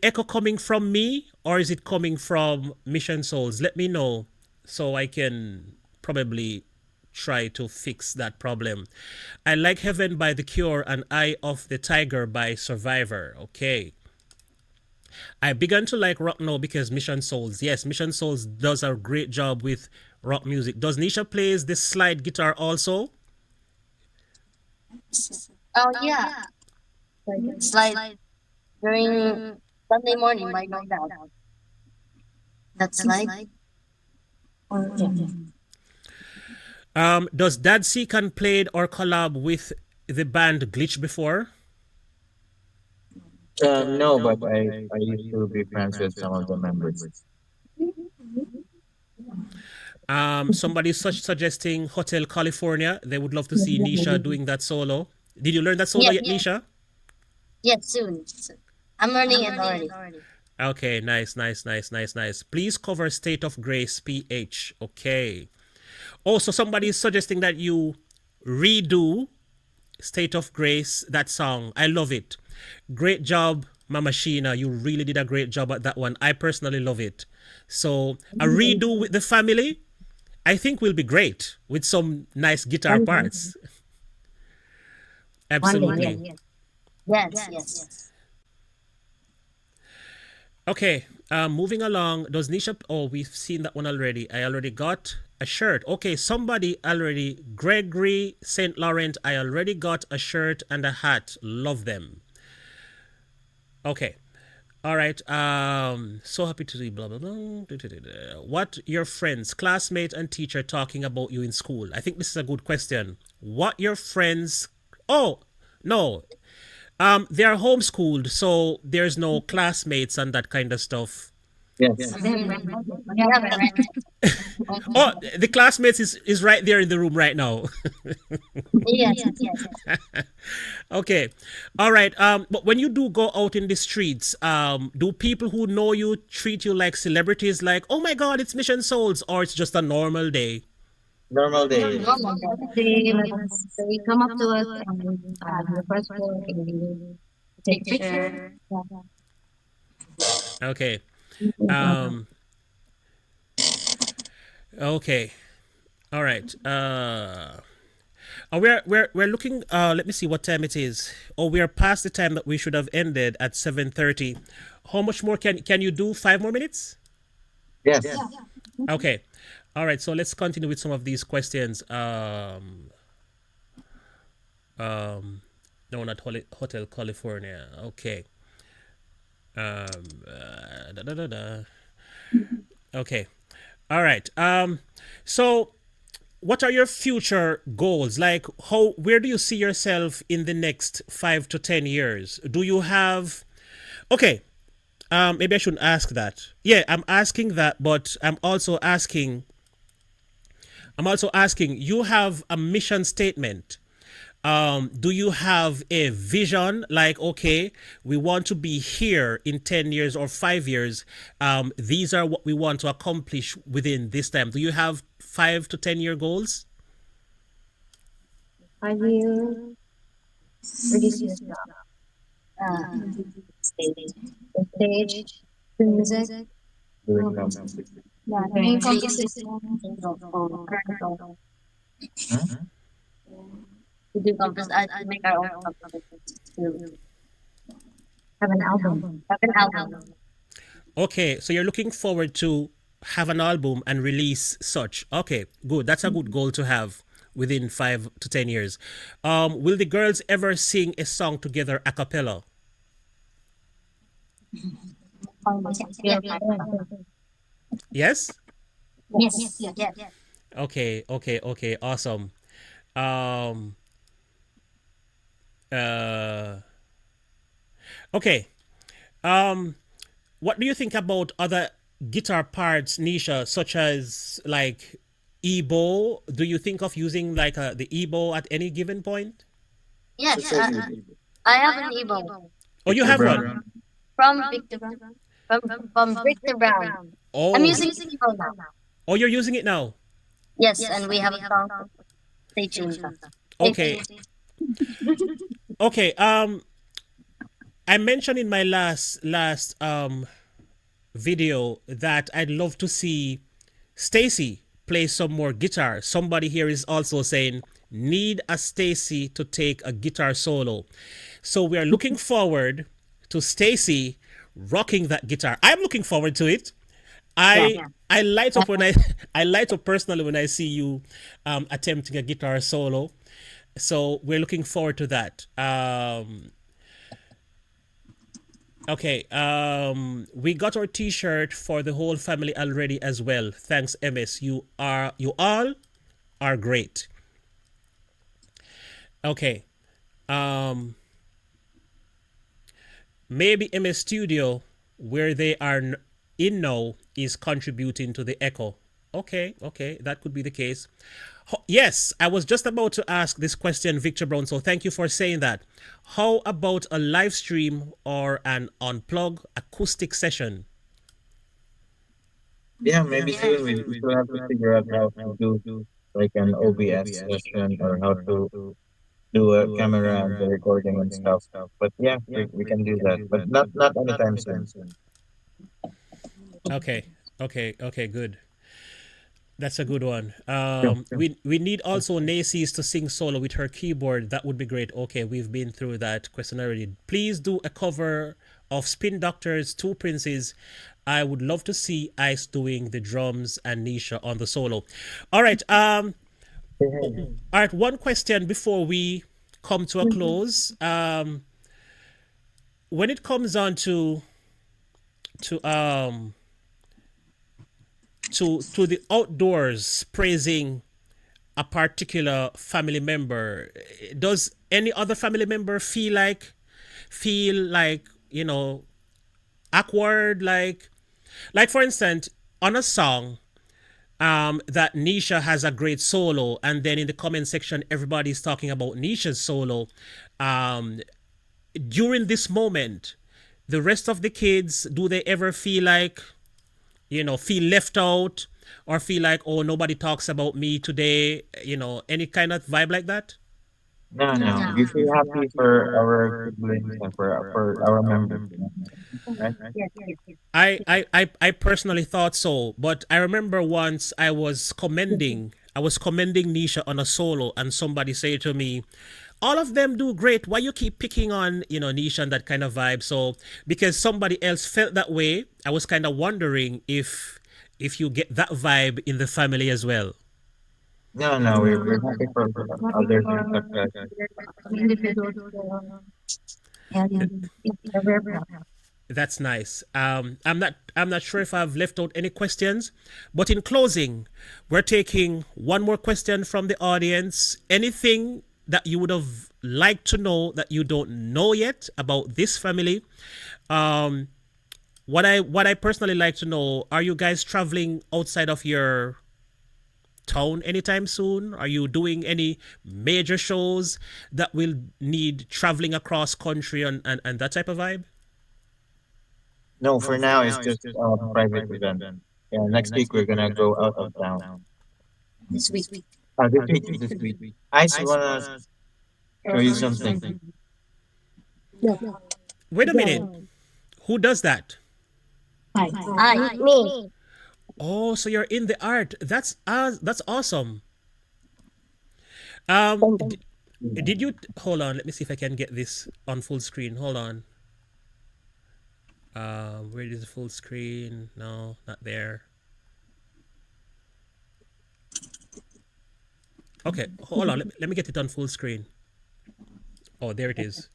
echo coming from me or is it coming from Mission Souls? Let me know so I can probably try to fix that problem. I like Heaven by The Cure and Eye of the Tiger by Survivor. Okay. I began to like rock now because Mission Souls. Yes, Mission Souls does a great job with rock music. Does Nisha plays the slide guitar also? Oh yeah. Slide during Sunday morning by my dad. That's like Does Dad Seekan played or collab with the band Glitch before? No, but I used to be friends with some of the members. Somebody suggesting Hotel California. They would love to see Nisha doing that solo. Did you learn that solo Yes, yet, Nisha? yes, soon. I'm learning it already. Okay, nice, nice, nice, nice, nice. Please cover State of Grace PH. Okay. Also, somebody is suggesting that you redo State of Grace, that song. I love it. Great job, Mama Sheena. You really did a great job at that one. I personally love it. So, a redo with the family, I think will be great with some nice guitar One day, parts. one day, Absolutely. yes. Yes, yes. Okay, moving along. Does Nisha? Oh, we've seen that one already. I already got a shirt. Okay, somebody already. Gregory St. Laurent. I already got a shirt and a hat. Love them. Okay. All right. So happy to see blah blah blah. What your friends, classmate, and teacher talking about you in school? I think this is a good question. What your friends? Oh no, they are homeschooled, so there's no classmates and that kind of stuff. Yes. We have rented. We We have haven't rented. rented. Oh, the classmates is right there in the room right now. Yes, yes. Okay, all right. But when you do go out in the streets, do people who know you treat you like celebrities? Like, oh my God, it's Mission Souls, or it's just a normal day? Normal day. Normal. They come up to us and the first floor and take Take picture. picture. Yeah. Okay. Um. Okay. All right. We're looking. Let me see what time it is. Oh, we are past the time that we should have ended at 7:30. How much more can you do? 5 more minutes? Yes. Okay. All right. So let's continue with some of these questions. No, not Hotel California. Okay. Da, da, da, da. Okay. All right. So what are your future goals? Like, where do you see yourself in the next 5 to 10 years? Do you have, okay, maybe I shouldn't ask that. Yeah, I'm asking that, but I'm also asking, you have a mission statement. Do you have a vision like, okay, we want to be here in 10 years or 5 years? These are what we want to accomplish within this time. Do you have 5 to 10 year goals? 5 years, release yourself. Uh, Stage. The stage, the music, Doing music. yeah, Doing doing competition, current goal. Hmm? To do competition, to make our own competitions. To have an album. have an album. Okay, so you're looking forward to have an album and release such. Okay, good. That's a good goal to have within 5 to 10 years. Will the girls ever sing a song together a cappella? Yeah. Yes? Yes, yes. Okay, okay, okay, awesome. Um, uh, okay. What do you think about other guitar parts, Nisha, such as like ebo? Do you think of using like the ebo at any given point? Yes, Such as I have an Evo Oh, you Victor have one. Brown. from Victor from Victor Brown. I'm Oh, using Evo now. oh, you're using it now. Yes, and we have a song. Stay tuned. Okay, okay. I mentioned in my last video that I'd love to see Stacy play some more guitar. Somebody here is also saying need a Stacy to take a guitar solo. So we are looking forward to Stacy rocking that guitar. I'm looking forward to it. I Yeah. I light up when I light up personally when I see you attempting a guitar solo. So we're looking forward to that. Okay, we got our T-shirt for the whole family already as well. Thanks, MS. You all are great. Okay, um, maybe MS Studio, where they are in now, is contributing to the echo. Okay, okay, that could be the case. Yes, I was just about to ask this question, Victor Brown. So thank you for saying that. How about a live stream or an unplug acoustic session? Yeah, maybe soon we still have to figure out how to do like an OBS session or how to do a camera and the recording and stuff. But yeah, we can do that, but not anytime soon. Okay, okay, okay, good. That's a good one. Sure. We need also Nacy's to sing solo with her keyboard. That would be great. Okay, we've been through that question already. Please do a cover of Spin Doctor's Two Princes. I would love to see Ice doing the drums and Nisha on the solo. All right. All right. One question before we come to a close. When it comes on to to the outdoors praising a particular family member, does any other family member feel like awkward, like for instance on a song that Nisha has a great solo, and then in the comment section everybody's talking about Nisha's solo. um During this moment, the rest of the kids, do they ever feel left out, or feel like, oh, nobody talks about me today, any kind of vibe like that? No, no, you feel happy for our siblings and for our members, right? Yes, yes, yes. I personally thought so, but I remember once I was commending Nisha on a solo, and somebody said to me, all of them do great. Why you keep picking on, Nisha and that kind of vibe? So because somebody else felt that way, I was kind of wondering if you get that vibe in the family as well. No, no, we're happy for Happy others' for success. individuals and it's a very proud. That's nice. I'm not sure if I've left out any questions, but in closing, we're taking one more question from the audience. Anything that you would have liked to know that you don't know yet about this family? Um, what I personally like to know: are you guys traveling outside of your town anytime soon? Are you doing any major shows that will need traveling across country and that type of vibe? No, for now it's just private event. Yeah, next week we're gonna go out of town. This week. This week. Ice wanna show you something. Yes, Wait a minute. go. Who does that? Hi. Me. Oh, so you're in the art. That's awesome. Did you hold on? Let me see if I can get this on full screen. Hold on. Where is the full screen? No, not there. Okay, hold on. Let me get it on full screen. Oh, there it is.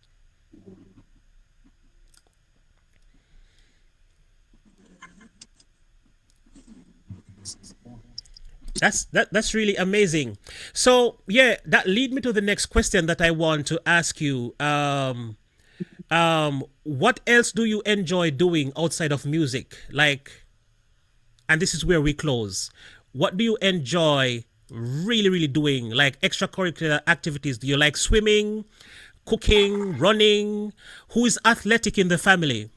That's really amazing. So yeah, that lead me to the next question that I want to ask you. What else do you enjoy doing outside of music? Like, and this is where we close. What do you enjoy really doing? Like extracurricular activities? Do you like swimming, cooking, running? Who is athletic in the family?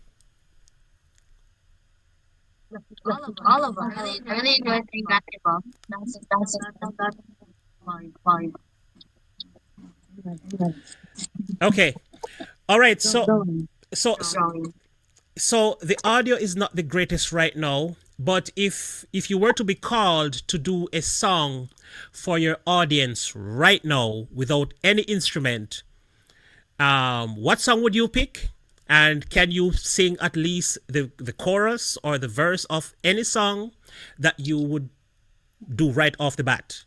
All of us. I really enjoy playing basketball. Dancing, volleyball. Okay. All right. So Going. so Drawing. so the audio is not the greatest right now, but if you were to be called to do a song for your audience right now without any instrument, what song would you pick? And can you sing at least the chorus or the verse of any song that you would do right off the bat?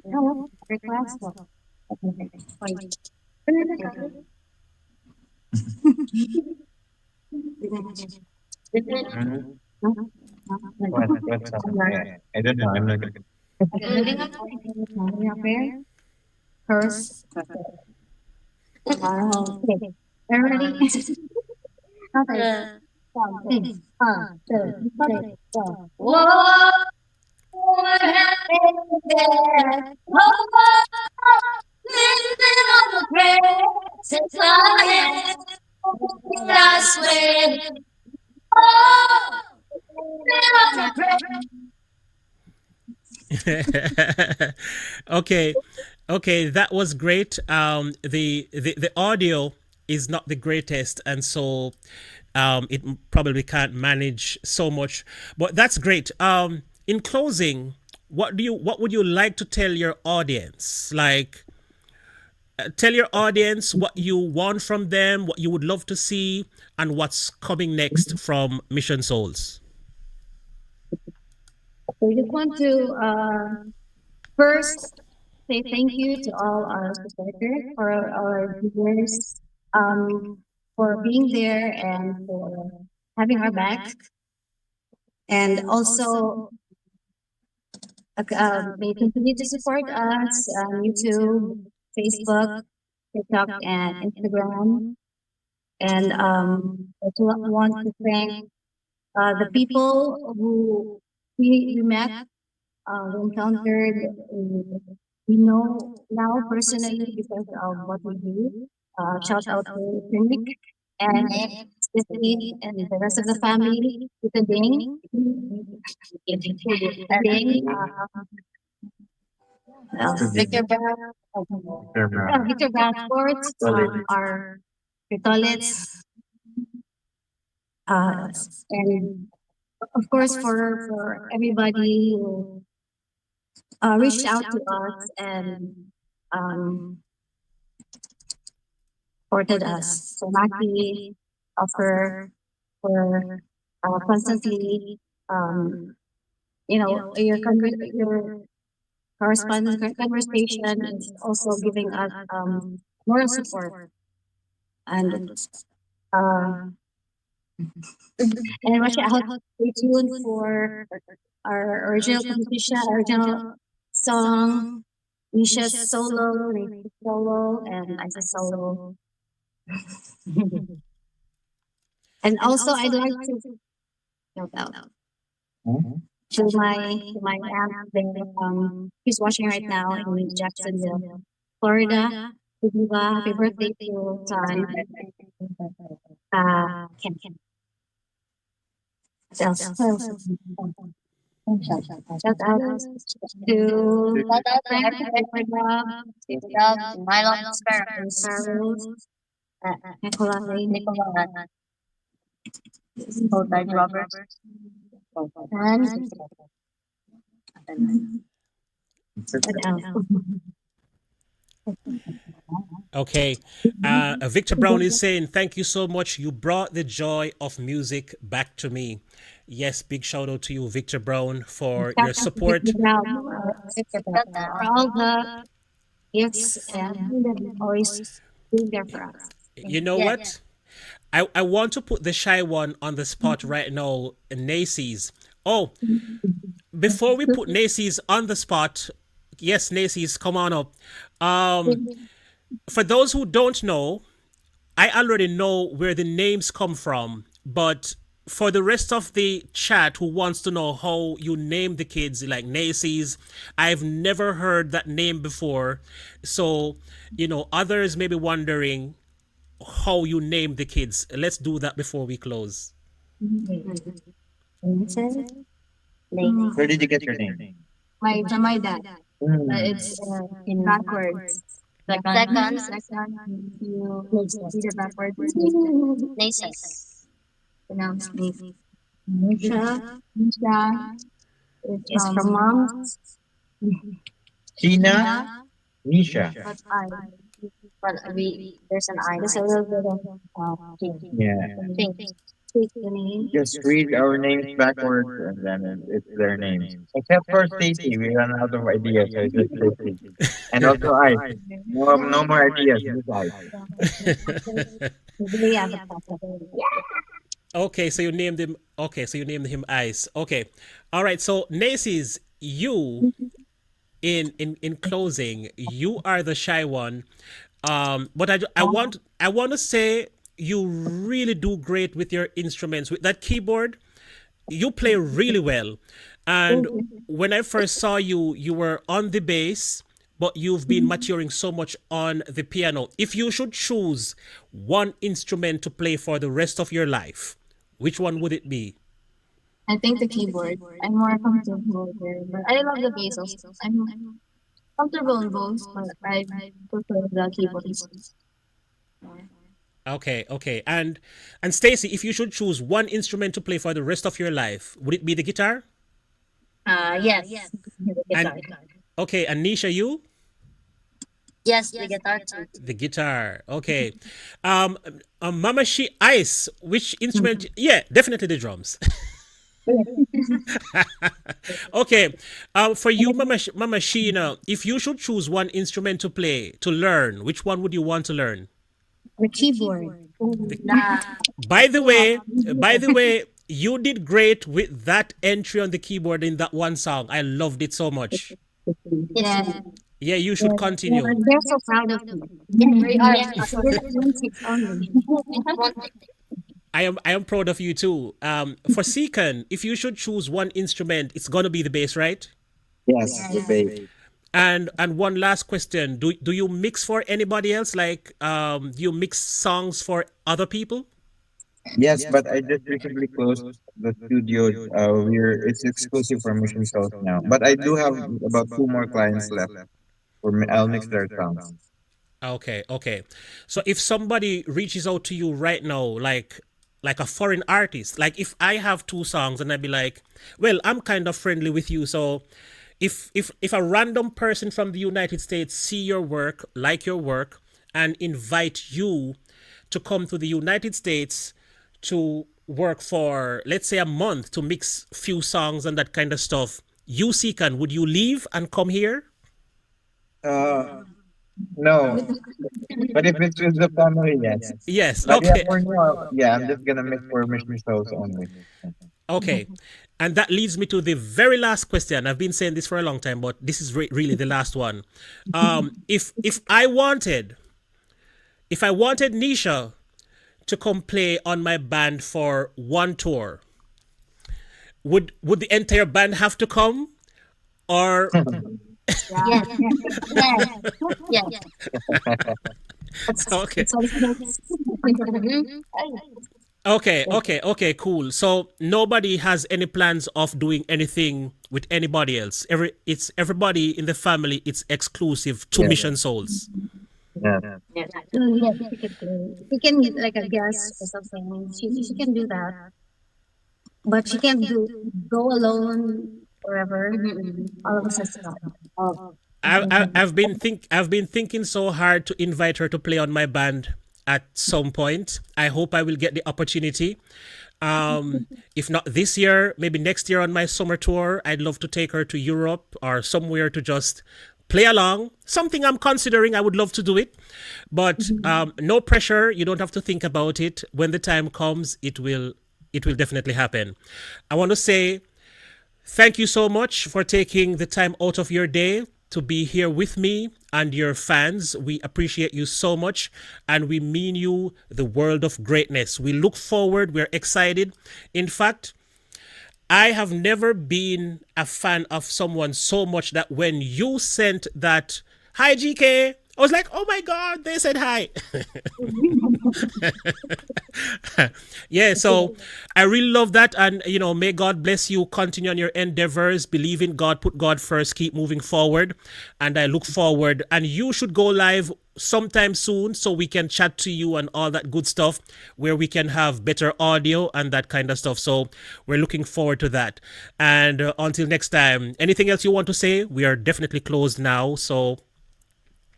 No, request. Okay. Wait. Mhm. No, no, What song? Yeah, I don't know. I'm not gonna. no. Prayer. Curse. Okay. Are you ready? Okay. One, two, three, four. Whoa, what happened there? Oh, living on the precious land. And I swear, oh, living on the precious. Okay, okay, that was great. The audio is not the greatest, and so it probably can't manage so much, but that's great. In closing, what would you like to tell your audience? Like, tell your audience what you want from them, what you would love to see, and what's coming next from Mission Souls. So we just want to first say thank you to all our supporters, for our viewers, um, for being there and for having our back. And also, may continue to support us on YouTube, Facebook, TikTok, and Instagram. And I also want to thank the people who we met, we encountered, we know now personally because of what we do. Shout out to Nick and Stephanie and the rest of the family. Tita Ding, Ding, Victor Brown, Sure, ma'am. Victor Brown Sports, our toilets, uh, and of course for everybody who reached out to us and um, supported us. So Maki, offer for constantly, um, your correspondence conversation is also giving us moral support and uh, and watch out. Stay tuned for our original composition, original song, Nisha's solo, Rachel's solo, and Isa's solo. And also, I'd like to shout out Hmm? to my aunt there. She's watching right now in Jacksonville, Florida. To Diva, happy birthday to Son. Ken. What else? Shout out to Shout out to Frank everybody. Love, Love, my love, sparrows. Carlos, Nicola, Nicola, Old Roberts, and what else? Okay. Victor Brown is saying, thank you so much. You brought the joy of music back to me. Yes, big shout out to you, Victor Brown, for your support. For all the gifts and always being there for us. You know yeah. what? I want to put the shy one on the spot right now, Nacy's. Oh, before we put Nacy's on the spot, yes, Nacy's, come on up. For those who don't know, I already know where the names come from, but for the rest of the chat who wants to know how you name the kids, like Nacy's, I've never heard that name before. So, others may be wondering how you name the kids. Let's do that before we close. Where did you get your name? From my dad. Mm. It's in backwards. Second, you read it backwards. Naces. Pronounce me. Nisha is from mom. Tina, Nisha. But I. But there's an I. There's a little bit of Yeah. Think. take the name. Just read our names backwards and then it's their names. Except for Stacy, we ran out of ideas, so it's just Stacy. And also I. No more ideas, just I. We have a possibility. Okay, so you named him. Okay, so you named him Ice. Okay, all right. So Nacy's, you in closing, you are the shy one. But I want to say you really do great with your instruments. With that keyboard, you play really well. And Thank you. when I first saw you, you were on the bass, but you've been maturing so much on the piano. If you should choose one instrument to play for the rest of your life, which one would it be? I think the keyboard. I'm more comfortable there, but I love the bass also. I'm comfortable in both, but I prefer the keyboard more. Okay, okay. And Stacy, if you should choose one instrument to play for the rest of your life, would it be the guitar? Yes, the And guitar. okay, and Nisha, you? Yes, the guitar too. The guitar. Okay. Um, Mama She Ice, which instrument? Mhm. Yeah, definitely the drums. Okay. For you, Mama Sheena, if you should choose one instrument to play, to learn, which one would you want to learn? The keyboard. The, Nah. by the Yeah, way, by the way, you did great with that entry on the keyboard in that one song. I loved it so much. Yes. yeah. Yeah, you Yeah, should yeah, continue. they're so proud of me. Yes, we are. Yeah, just 26 only. I am proud of you too. For Seacon, if you should choose one instrument, it's gonna be the bass, right? Yes, the Yeah. bass. And one last question: Do you mix for anybody else? Like, do you mix songs for other people? Yes, but I just recently closed the studio. It's exclusive for Mission Souls now. But I do have about two more clients left. I'll mix their songs. Okay, okay. So if somebody reaches out to you right now, like a foreign artist, like if I have two songs and I'd be like, well, I'm kind of friendly with you, so if a random person from the United States see your work, like your work, and invite you to come to the United States to work for, let's say, a month to mix few songs and that kind of stuff, you Seekan, would you leave and come here? Uh, no. But if it's with the family, yes. Yes. But yeah, Okay. for now, yeah, I'm just gonna mix for Mission Souls only. Okay. And that leads me to the very last question. I've been saying this for a long time, but this is really the last one. If I wanted Nisha to come play on my band for one tour, would the entire band have to come, or Yeah, Yes. Yes. Yes. okay, it's also okay, cool. So nobody has any plans of doing anything with anybody else. It's everybody in the family. It's exclusive to Yeah, Mission Souls. yeah. yeah. Yes. She could play. She can get like a guest or something. She can do that, but she can't do go alone forever. All of us has to stop. Oh, I've been thinking so hard to invite her to play on my band at some point. I hope I will get the opportunity. If not this year, maybe next year on my summer tour. I'd love to take her to Europe or somewhere to just play along. Something I'm considering. I would love to do it, but no pressure. You don't have to think about it. When the time comes, it will definitely happen. I want to say thank you so much for taking the time out of your day to be here with me and your fans. We appreciate you so much and we mean you the world of greatness. We look forward, we're excited. In fact, I have never been a fan of someone so much that when you sent that, hi GK, I was like, oh my God, they said hi. Yeah, so I really love that. And, may God bless you. Continue on your endeavors. Believe in God. Put God first. Keep moving forward. And I look forward. And you should go live sometime soon so we can chat to you and all that good stuff where we can have better audio and that kind of stuff. So we're looking forward to that. And until next time, anything else you want to say? We are definitely closed now. So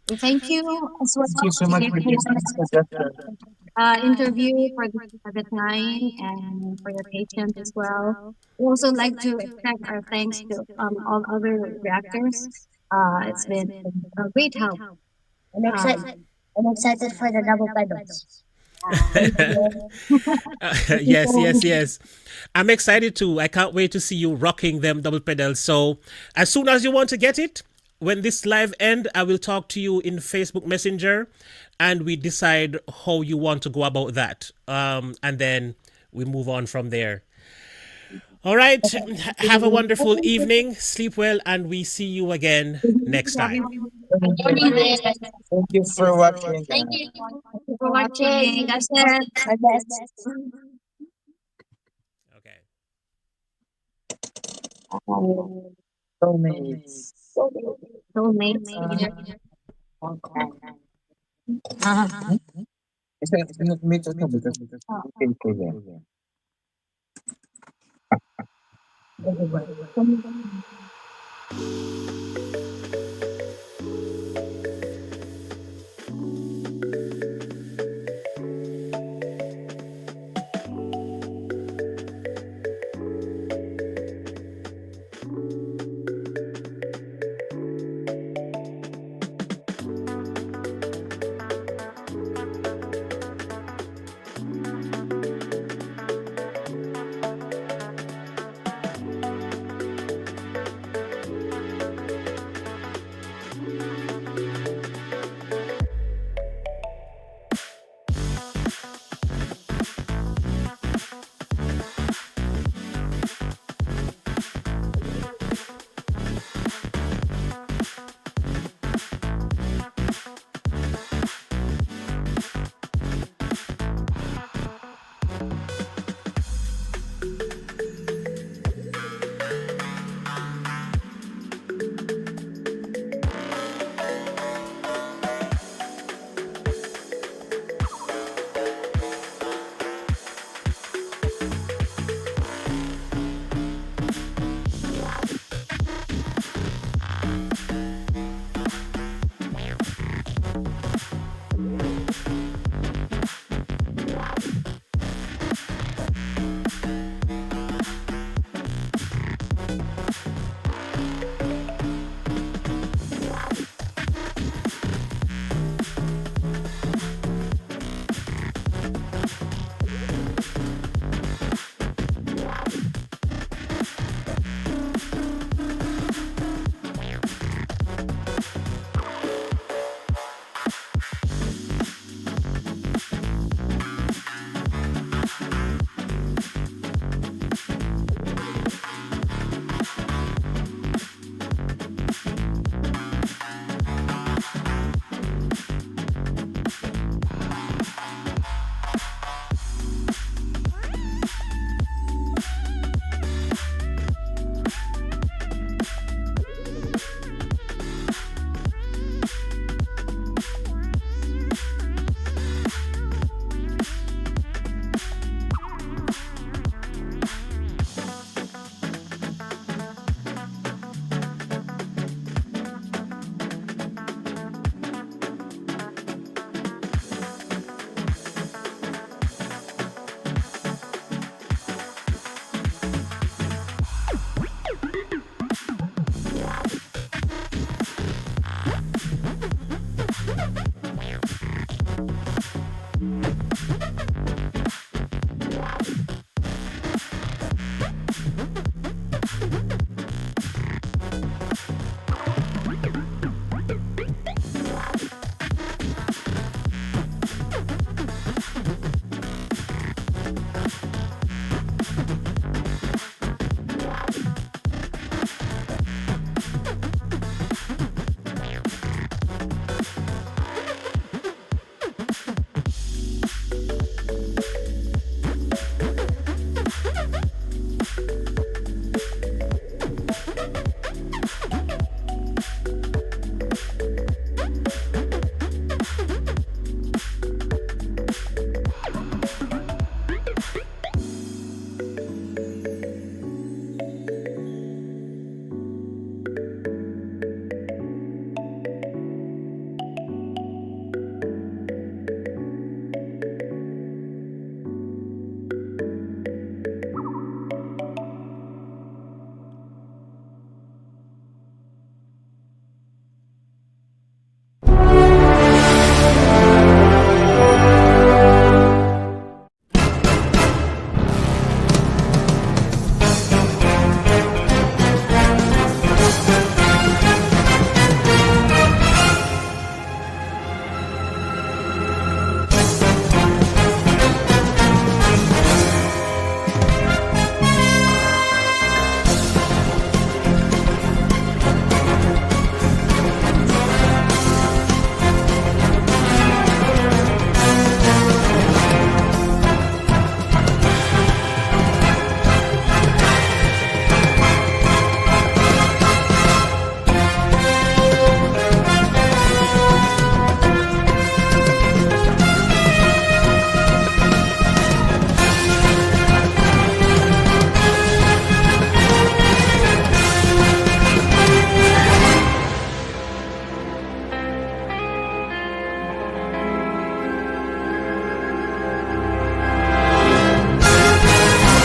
thank you as well Thank you so to much give for me this this suggestion. interview for the time and for your patience as well. We also like to extend our thanks to all other reactors. It's been a great help. I'm excited. Um, I'm excited for the double pedals. thank you. Thank you yes, so yes, much. yes. I'm excited too. I can't wait to see you rocking them double pedals. So as soon as you want to get it, when this live end, I will talk to you in Facebook Messenger, and we decide how you want to go about that. And then we move on from there. All right. Have a wonderful evening. Sleep well, and we see you again next time. Thank you. Morning, Liz. Thank you for watching, Thank guys. you. Thank you for watching. That's it. My best. Okay. Soulmates. Soulmates. Kasi meet us na because okay for them. Uh,